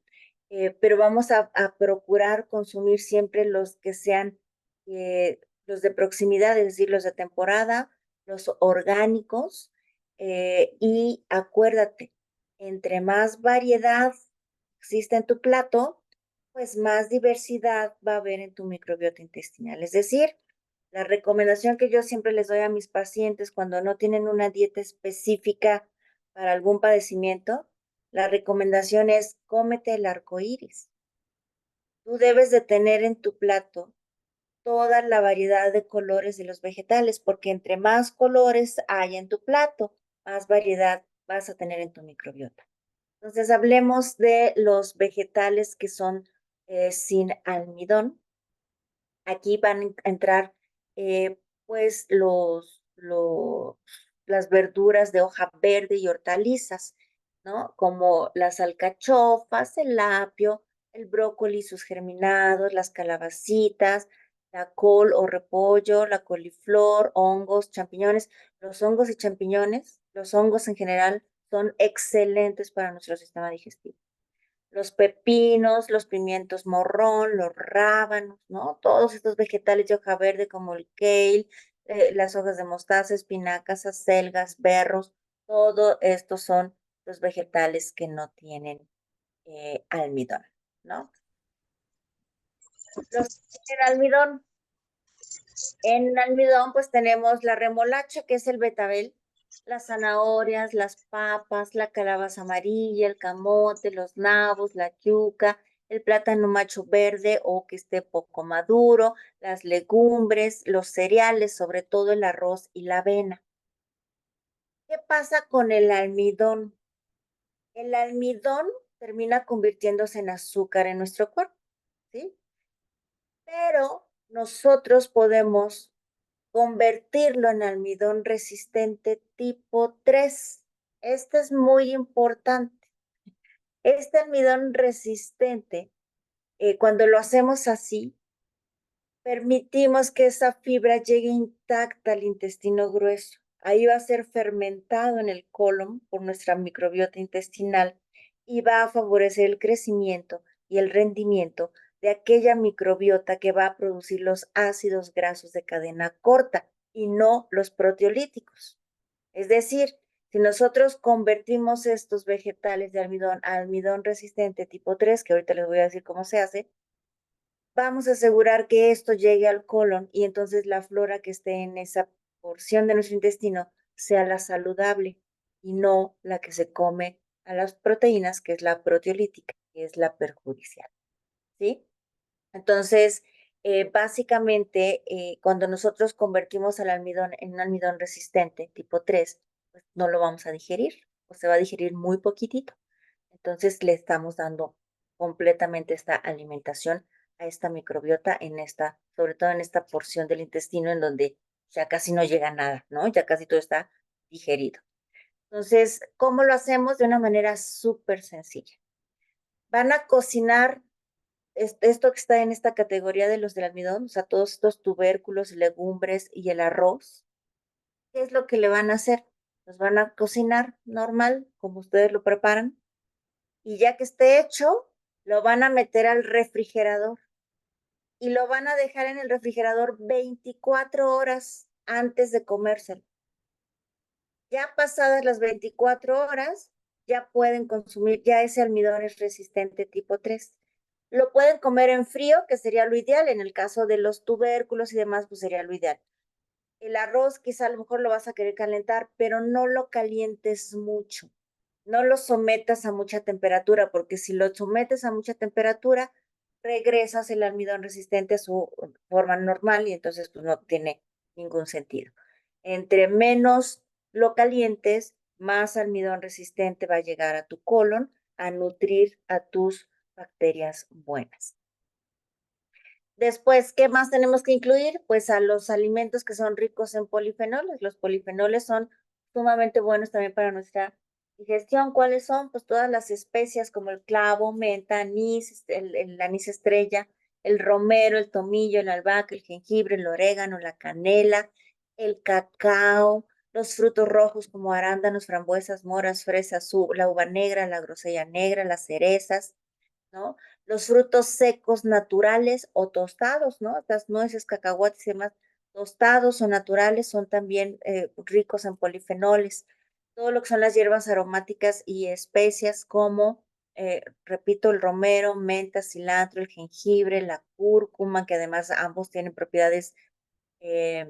pero vamos a procurar consumir siempre los que sean los de proximidad, es decir, los de temporada, los orgánicos, y acuérdate, entre más variedad existe en tu plato, pues más diversidad va a haber en tu microbiota intestinal. Es decir, la recomendación que yo siempre les doy a mis pacientes cuando no tienen una dieta específica para algún padecimiento, la recomendación es cómete el arco iris. Tú debes de tener en tu plato toda la variedad de colores de los vegetales, porque entre más colores hay en tu plato, más variedad vas a tener en tu microbiota. Entonces, hablemos de los vegetales que son sin almidón. Aquí van a entrar pues las verduras de hoja verde y hortalizas, ¿no? Como las alcachofas, el apio, el brócoli, sus germinados, las calabacitas, la col o repollo, la coliflor, hongos, champiñones. Los hongos y champiñones, los hongos en general, son excelentes para nuestro sistema digestivo. Los pepinos, los pimientos morrón, los rábanos, ¿no? Todos estos vegetales de hoja verde como el kale, las hojas de mostaza, espinacas, acelgas, berros, todo estos son los vegetales que no tienen almidón, ¿no? Los que tienen almidón, en almidón, pues tenemos la remolacha, que es el betabel, las zanahorias, las papas, la calabaza amarilla, el camote, los nabos, la yuca, el plátano macho verde o que esté poco maduro, las legumbres, los cereales, sobre todo el arroz y la avena. ¿Qué pasa con el almidón? El almidón termina convirtiéndose en azúcar en nuestro cuerpo, ¿sí? Pero nosotros podemos convertirlo en almidón resistente tipo 3. Este es muy importante. Este almidón resistente, cuando lo hacemos así, permitimos que esa fibra llegue intacta al intestino grueso. ahí va a ser fermentado en el colon por nuestra microbiota intestinal y va a favorecer el crecimiento y el rendimiento de aquella microbiota que va a producir los ácidos grasos de cadena corta y no los proteolíticos. Es decir, si nosotros convertimos estos vegetales de almidón a almidón resistente tipo 3, que ahorita les voy a decir cómo se hace, vamos a asegurar que esto llegue al colon y entonces la flora que esté en esa porción de nuestro intestino sea la saludable y no la que se come a las proteínas, que es la proteolítica, que es la perjudicial, ¿sí? Entonces, básicamente, cuando nosotros convertimos al almidón en un almidón resistente tipo 3, pues no lo vamos a digerir o se va a digerir muy poquitito. Entonces, le estamos dando completamente esta alimentación a esta microbiota en esta, sobre todo en esta porción del intestino en donde ya casi no llega nada, ¿no? Ya casi todo está digerido. Entonces, ¿cómo lo hacemos? De una manera súper sencilla. Van a cocinar esto que está en esta categoría de los del almidón, o sea, todos estos tubérculos, legumbres y el arroz. ¿Qué es lo que le van a hacer? Los van a cocinar normal, como ustedes lo preparan, y ya que esté hecho, lo van a meter al refrigerador y lo van a dejar en el refrigerador 24 horas antes de comérselo. Ya pasadas las 24 horas, ya pueden consumir, ya ese almidón es resistente tipo 3. Lo pueden comer en frío, que sería lo ideal. En el caso de los tubérculos y demás, pues sería lo ideal. El arroz quizá a lo mejor lo vas a querer calentar, pero no lo calientes mucho. No lo sometas a mucha temperatura, porque si lo sometes a mucha temperatura, regresas el almidón resistente a su forma normal y entonces pues no tiene ningún sentido. Entre menos lo calientes, más almidón resistente va a llegar a tu colon a nutrir a tus bacterias buenas. Después, ¿qué más tenemos que incluir? Pues a los alimentos que son ricos en polifenoles. Los polifenoles son sumamente buenos también para nuestra digestión. ¿Cuáles son? Pues todas las especias como el clavo, menta, anís, el anís estrella, el romero, el tomillo, el albahaca, el jengibre, el orégano, la canela, el cacao, los frutos rojos como arándanos, frambuesas, moras, fresas, la uva negra, la grosella negra, las cerezas, ¿no? Los frutos secos naturales o tostados, ¿no? Las nueces, cacahuates y demás, tostados o naturales son también ricos en polifenoles. Todo lo que son las hierbas aromáticas y especias como, repito, el romero, menta, cilantro, el jengibre, la cúrcuma, que además ambos tienen propiedades eh,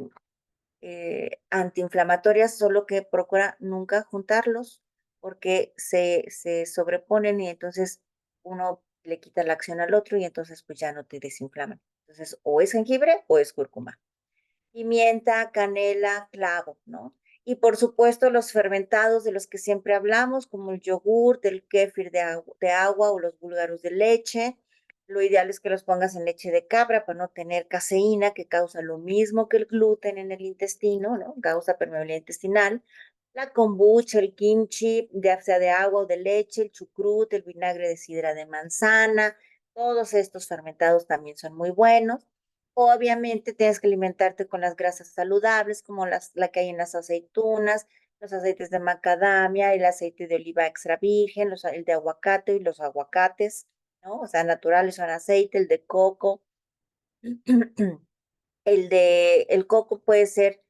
antiinflamatorias, solo que procura nunca juntarlos porque se sobreponen y entonces uno le quita la acción al otro y entonces pues ya no te desinflaman. Entonces o es jengibre o es cúrcuma. Pimienta, canela, clavo, ¿no? Y por supuesto los fermentados de los que siempre hablamos, como el yogur, el kéfir de agua o los búlgaros de leche. Lo ideal es que los pongas en leche de cabra para no tener caseína, que causa lo mismo que el gluten en el intestino, ¿no? Causa permeabilidad intestinal. La kombucha, el kimchi, ya sea de agua o de leche, el chucrut, el vinagre de sidra de manzana, todos estos fermentados también son muy buenos. Obviamente tienes que alimentarte con las grasas saludables, como la que hay en las aceitunas, los aceites de macadamia, el aceite de oliva extra virgen, el de aguacate y los aguacates, ¿no? O sea, naturales son aceite, el de coco. El coco puede ser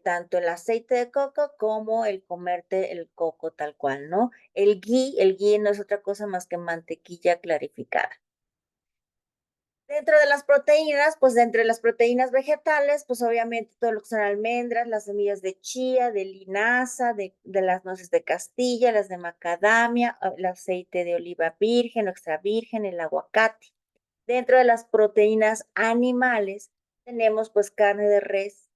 tanto el aceite de coco como el comerte el coco tal cual, ¿no? El ghee no es otra cosa más que mantequilla clarificada. Dentro de las proteínas, pues entre las proteínas vegetales, pues obviamente todo lo que son almendras, las semillas de chía, de linaza, de las nueces de Castilla, las de macadamia, el aceite de oliva virgen o extra virgen, el aguacate. Dentro de las proteínas animales, tenemos pues carne de res.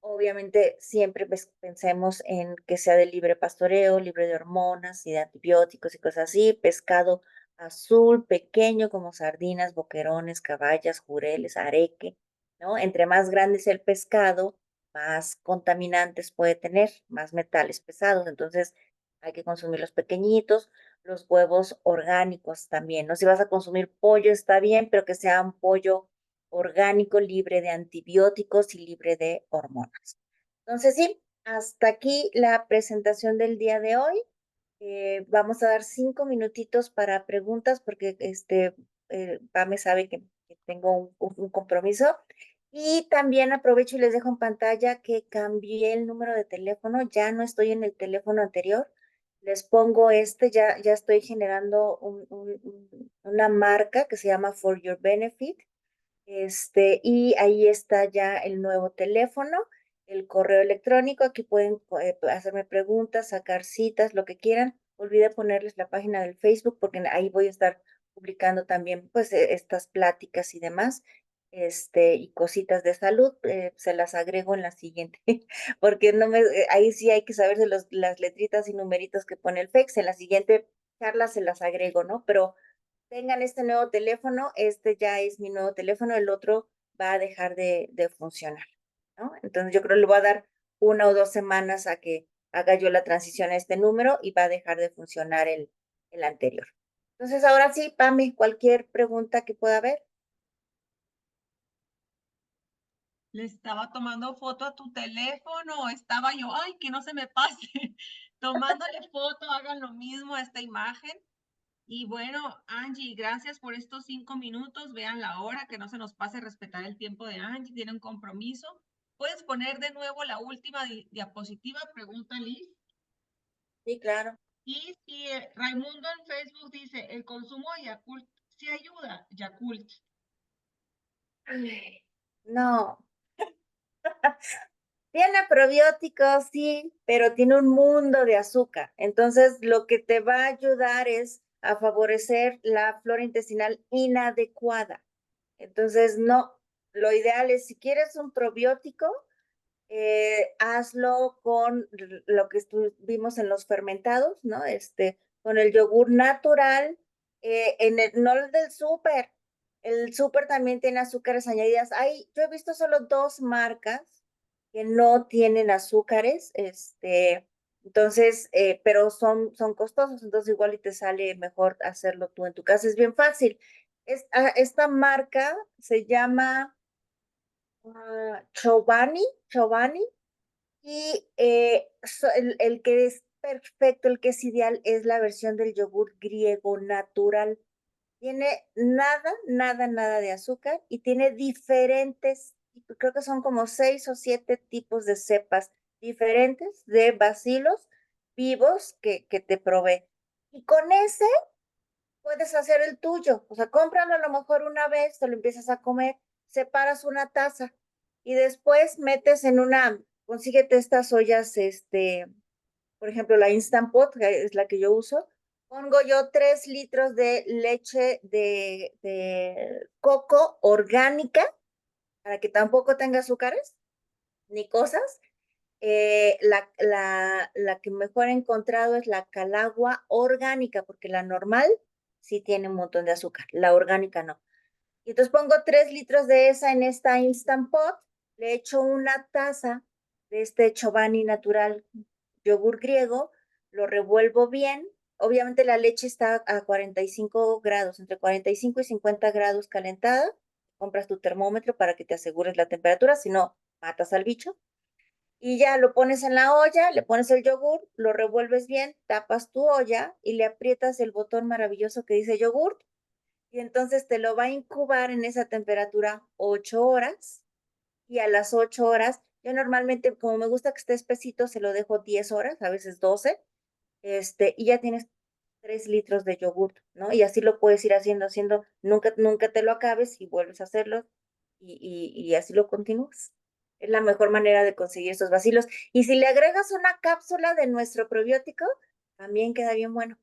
Obviamente siempre pues, pensemos en que sea de libre pastoreo, libre de hormonas y de antibióticos y cosas así. Pescado azul, pequeño como sardinas, boquerones, caballas, jureles, areque, ¿no? Entre más grande es el pescado, más contaminantes puede tener, más metales pesados. Entonces hay que consumir los pequeñitos, los huevos orgánicos también, ¿no? Si vas a consumir pollo está bien, pero que sea un pollo orgánico, libre de antibióticos y libre de hormonas. Entonces, sí, hasta aquí la presentación del día de hoy. Vamos a dar 5 minutitos para preguntas porque Pame sabe que tengo un compromiso. Y también aprovecho y les dejo en pantalla que cambié el número de teléfono. Ya no estoy en el teléfono anterior. Les pongo ya estoy generando una marca que se llama For Your Benefit. Y ahí está ya el nuevo teléfono, el correo electrónico. Aquí pueden hacerme preguntas, sacar citas, lo que quieran. Olvidé ponerles la página del Facebook porque ahí voy a estar publicando también pues estas pláticas y demás. Y cositas de salud, se las agrego en la siguiente, porque ahí sí hay que saber de las letritas y numeritos que pone el FEX, en la siguiente charla se las agrego, ¿no? Pero tengan este nuevo teléfono, este ya es mi nuevo teléfono, el otro va a dejar de funcionar, ¿no? Entonces yo creo que le voy a dar 1 o 2 semanas a que haga yo la transición a este número y va a dejar de funcionar el anterior. Entonces ahora sí, Pame, cualquier pregunta que pueda haber. Le estaba tomando foto a tu teléfono, estaba yo, ay, que no se me pase, tomándole foto, hagan lo mismo a esta imagen. Y bueno, Angie, gracias por estos 5 minutos. Vean la hora, que no se nos pase respetar el tiempo de Angie, tiene un compromiso. ¿Puedes poner de nuevo la última diapositiva? Pregunta Liz. Sí, claro. Y si Raimundo en Facebook dice, el consumo de Yakult sí ayuda, Yakult. Ay, no, tiene probióticos, sí, pero tiene un mundo de azúcar. Entonces, lo que te va a ayudar es a favorecer la flora intestinal inadecuada. Entonces, no, lo ideal es, si quieres un probiótico, hazlo con lo que vimos en los fermentados, ¿no? Con el yogur natural, no el del súper. El súper también tiene azúcares añadidas. Yo he visto solo 2 marcas que no tienen azúcares, entonces, pero son costosos, entonces igual y te sale mejor hacerlo tú en tu casa. Es bien fácil. Esta marca se llama Chobani, y el que es perfecto, el que es ideal, es la versión del yogur griego natural. Tiene nada, nada, nada de azúcar y tiene diferentes, creo que son como 6 o 7 tipos de cepas diferentes de bacilos vivos que te provee. Y con ese puedes hacer el tuyo. O sea, cómpralo a lo mejor una vez, te lo empiezas a comer, separas una taza y después metes consíguete estas ollas, por ejemplo, la Instant Pot, que es la que yo uso. Pongo yo 3 litros de leche de coco orgánica para que tampoco tenga azúcares ni cosas. La que mejor he encontrado es la Calagua orgánica, porque la normal sí tiene un montón de azúcar, la orgánica no. Y entonces pongo 3 litros de esa en esta Instant Pot, le echo una taza de este Chobani natural yogur griego, lo revuelvo bien. Obviamente la leche está a 45 grados, entre 45 y 50 grados calentada. Compras tu termómetro para que te asegures la temperatura, si no, matas al bicho. Y ya lo pones en la olla, le pones el yogur, lo revuelves bien, tapas tu olla y le aprietas el botón maravilloso que dice yogur y entonces te lo va a incubar en esa temperatura 8 horas y a las 8 horas, yo normalmente como me gusta que esté espesito, se lo dejo 10 horas, a veces 12, y ya tienes 3 litros de yogur, ¿no? Y así lo puedes ir haciendo, nunca, nunca te lo acabes y vuelves a hacerlo y así lo continúas. Es la mejor manera de conseguir esos vacilos. Y si le agregas una cápsula de nuestro probiótico, también queda bien bueno.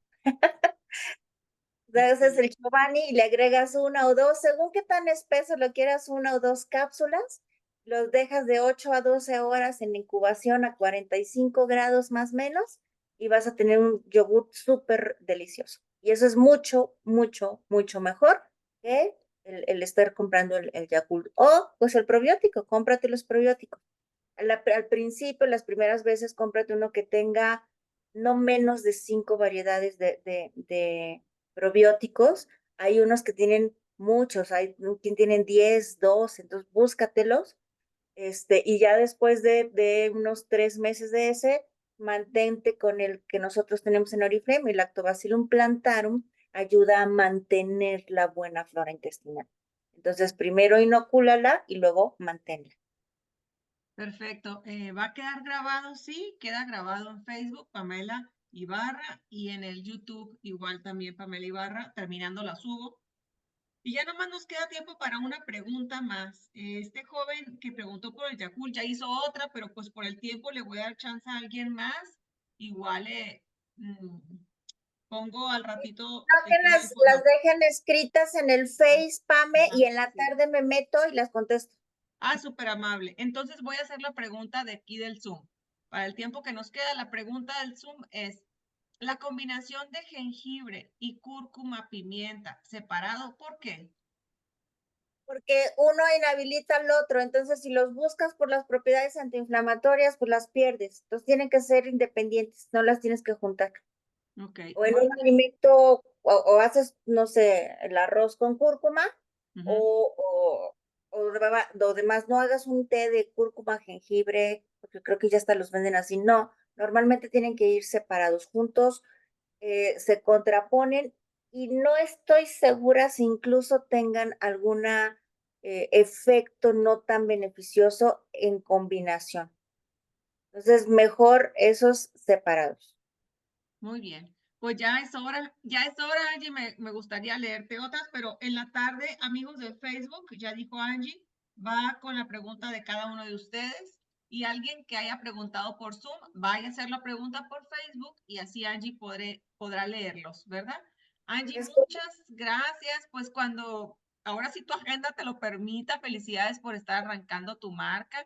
Haces el Excelente. Chobani y le agregas 1 o 2, según qué tan espeso lo quieras, 1 o 2 cápsulas, los dejas de 8 a 12 horas en incubación a 45 grados más o menos y vas a tener un yogur súper delicioso. Y eso es mucho, mucho, mucho mejor que el estar comprando el Yakult. O pues el probiótico, cómprate los probióticos. Al principio, las primeras veces, cómprate uno que tenga no menos de 5 variedades de probióticos. Hay unos que tienen muchos, hay quien tienen 10, 12, entonces búscatelos Y ya después de unos 3 meses de ese, mantente con el que nosotros tenemos en Oriflame, el Lactobacillus plantarum, ayuda a mantener la buena flora intestinal. Entonces, primero inocúlala y luego manténla. Perfecto. ¿Va a quedar grabado? Sí, queda grabado en Facebook, Pamela Ibarra, y en el YouTube igual también Pamela Ibarra. Terminando la subo. Y ya nomás nos queda tiempo para una pregunta más. Este joven que preguntó por el Yakult ya hizo otra, pero pues por el tiempo le voy a dar chance a alguien más. Igual mm, pongo al ratito No, que el las teléfono. dejen escritas en el Face, Pame, Ajá, y en la sí. tarde me meto y las contesto. Ah, súper amable. Entonces voy a hacer la pregunta de aquí del Zoom. Para el tiempo que nos queda, la pregunta del Zoom es, ¿la combinación de jengibre y cúrcuma pimienta separado, por qué? Porque uno inhabilita al otro, entonces si los buscas por las propiedades antiinflamatorias, pues las pierdes. Entonces tienen que ser independientes, no las tienes que juntar. Ok, O en un alimento, o haces, no sé, el arroz con cúrcuma, ujú. o demás, no hagas un té de cúrcuma, jengibre, porque creo que ya hasta los venden así. No, normalmente tienen que ir separados, juntos, se contraponen y no estoy segura si incluso tengan alguna efecto no tan beneficioso en combinación. Entonces, mejor esos separados. Muy bien. Pues ya es hora, Angie, me gustaría leerte otras, pero en la tarde, amigos de Facebook, ya dijo Angie, va con la pregunta de cada uno de ustedes y alguien que haya preguntado por Zoom, vaya a hacer la pregunta por Facebook y así Angie podrá leerlos, ¿verdad? Angie, Es muchas gracias. Pues cuando ahora sí tu agenda te lo permita, felicidades por estar arrancando tu marca.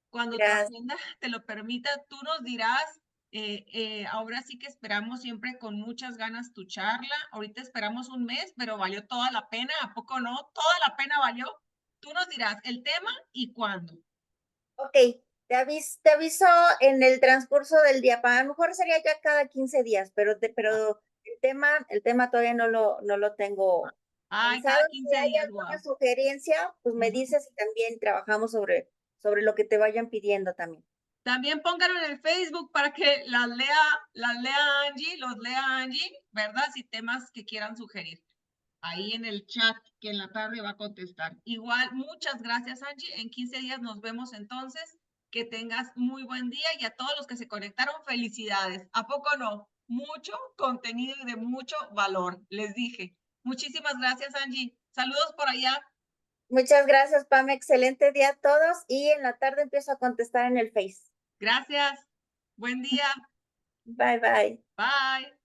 Cuando tu Gracias. agenda te lo permita, tú nos dirás. Ahora sí que esperamos siempre con muchas ganas tu charla. Ahorita esperamos un mes, pero valió toda la pena. ¿A poco no? Toda la pena valió. Tú nos dirás el tema y cuándo. Ok, te aviso en el transcurso del día. A lo mejor sería ya cada 15 días, Ah, pero el tema todavía no lo tengo ay, pensado. cada Si 15 hay días, alguna wow. sugerencia, pues me dices y también trabajamos sobre lo que te vayan pidiendo también. También pónganlo en el Facebook para que las lea Angie, los lea Angie, ¿verdad? Si temas que quieran sugerir. Ahí en el chat que en la tarde va a contestar. Igual, muchas gracias, Angie. En 15 días nos vemos entonces. Que tengas muy buen día y a todos los que se conectaron, felicidades. ¿A poco no? Mucho contenido y de mucho valor, les dije. Muchísimas gracias, Angie. Saludos por allá. Muchas gracias, Pam. Excelente día a todos y en la tarde empiezo a contestar en el Face. Gracias. Buen día. Bye, bye. Bye.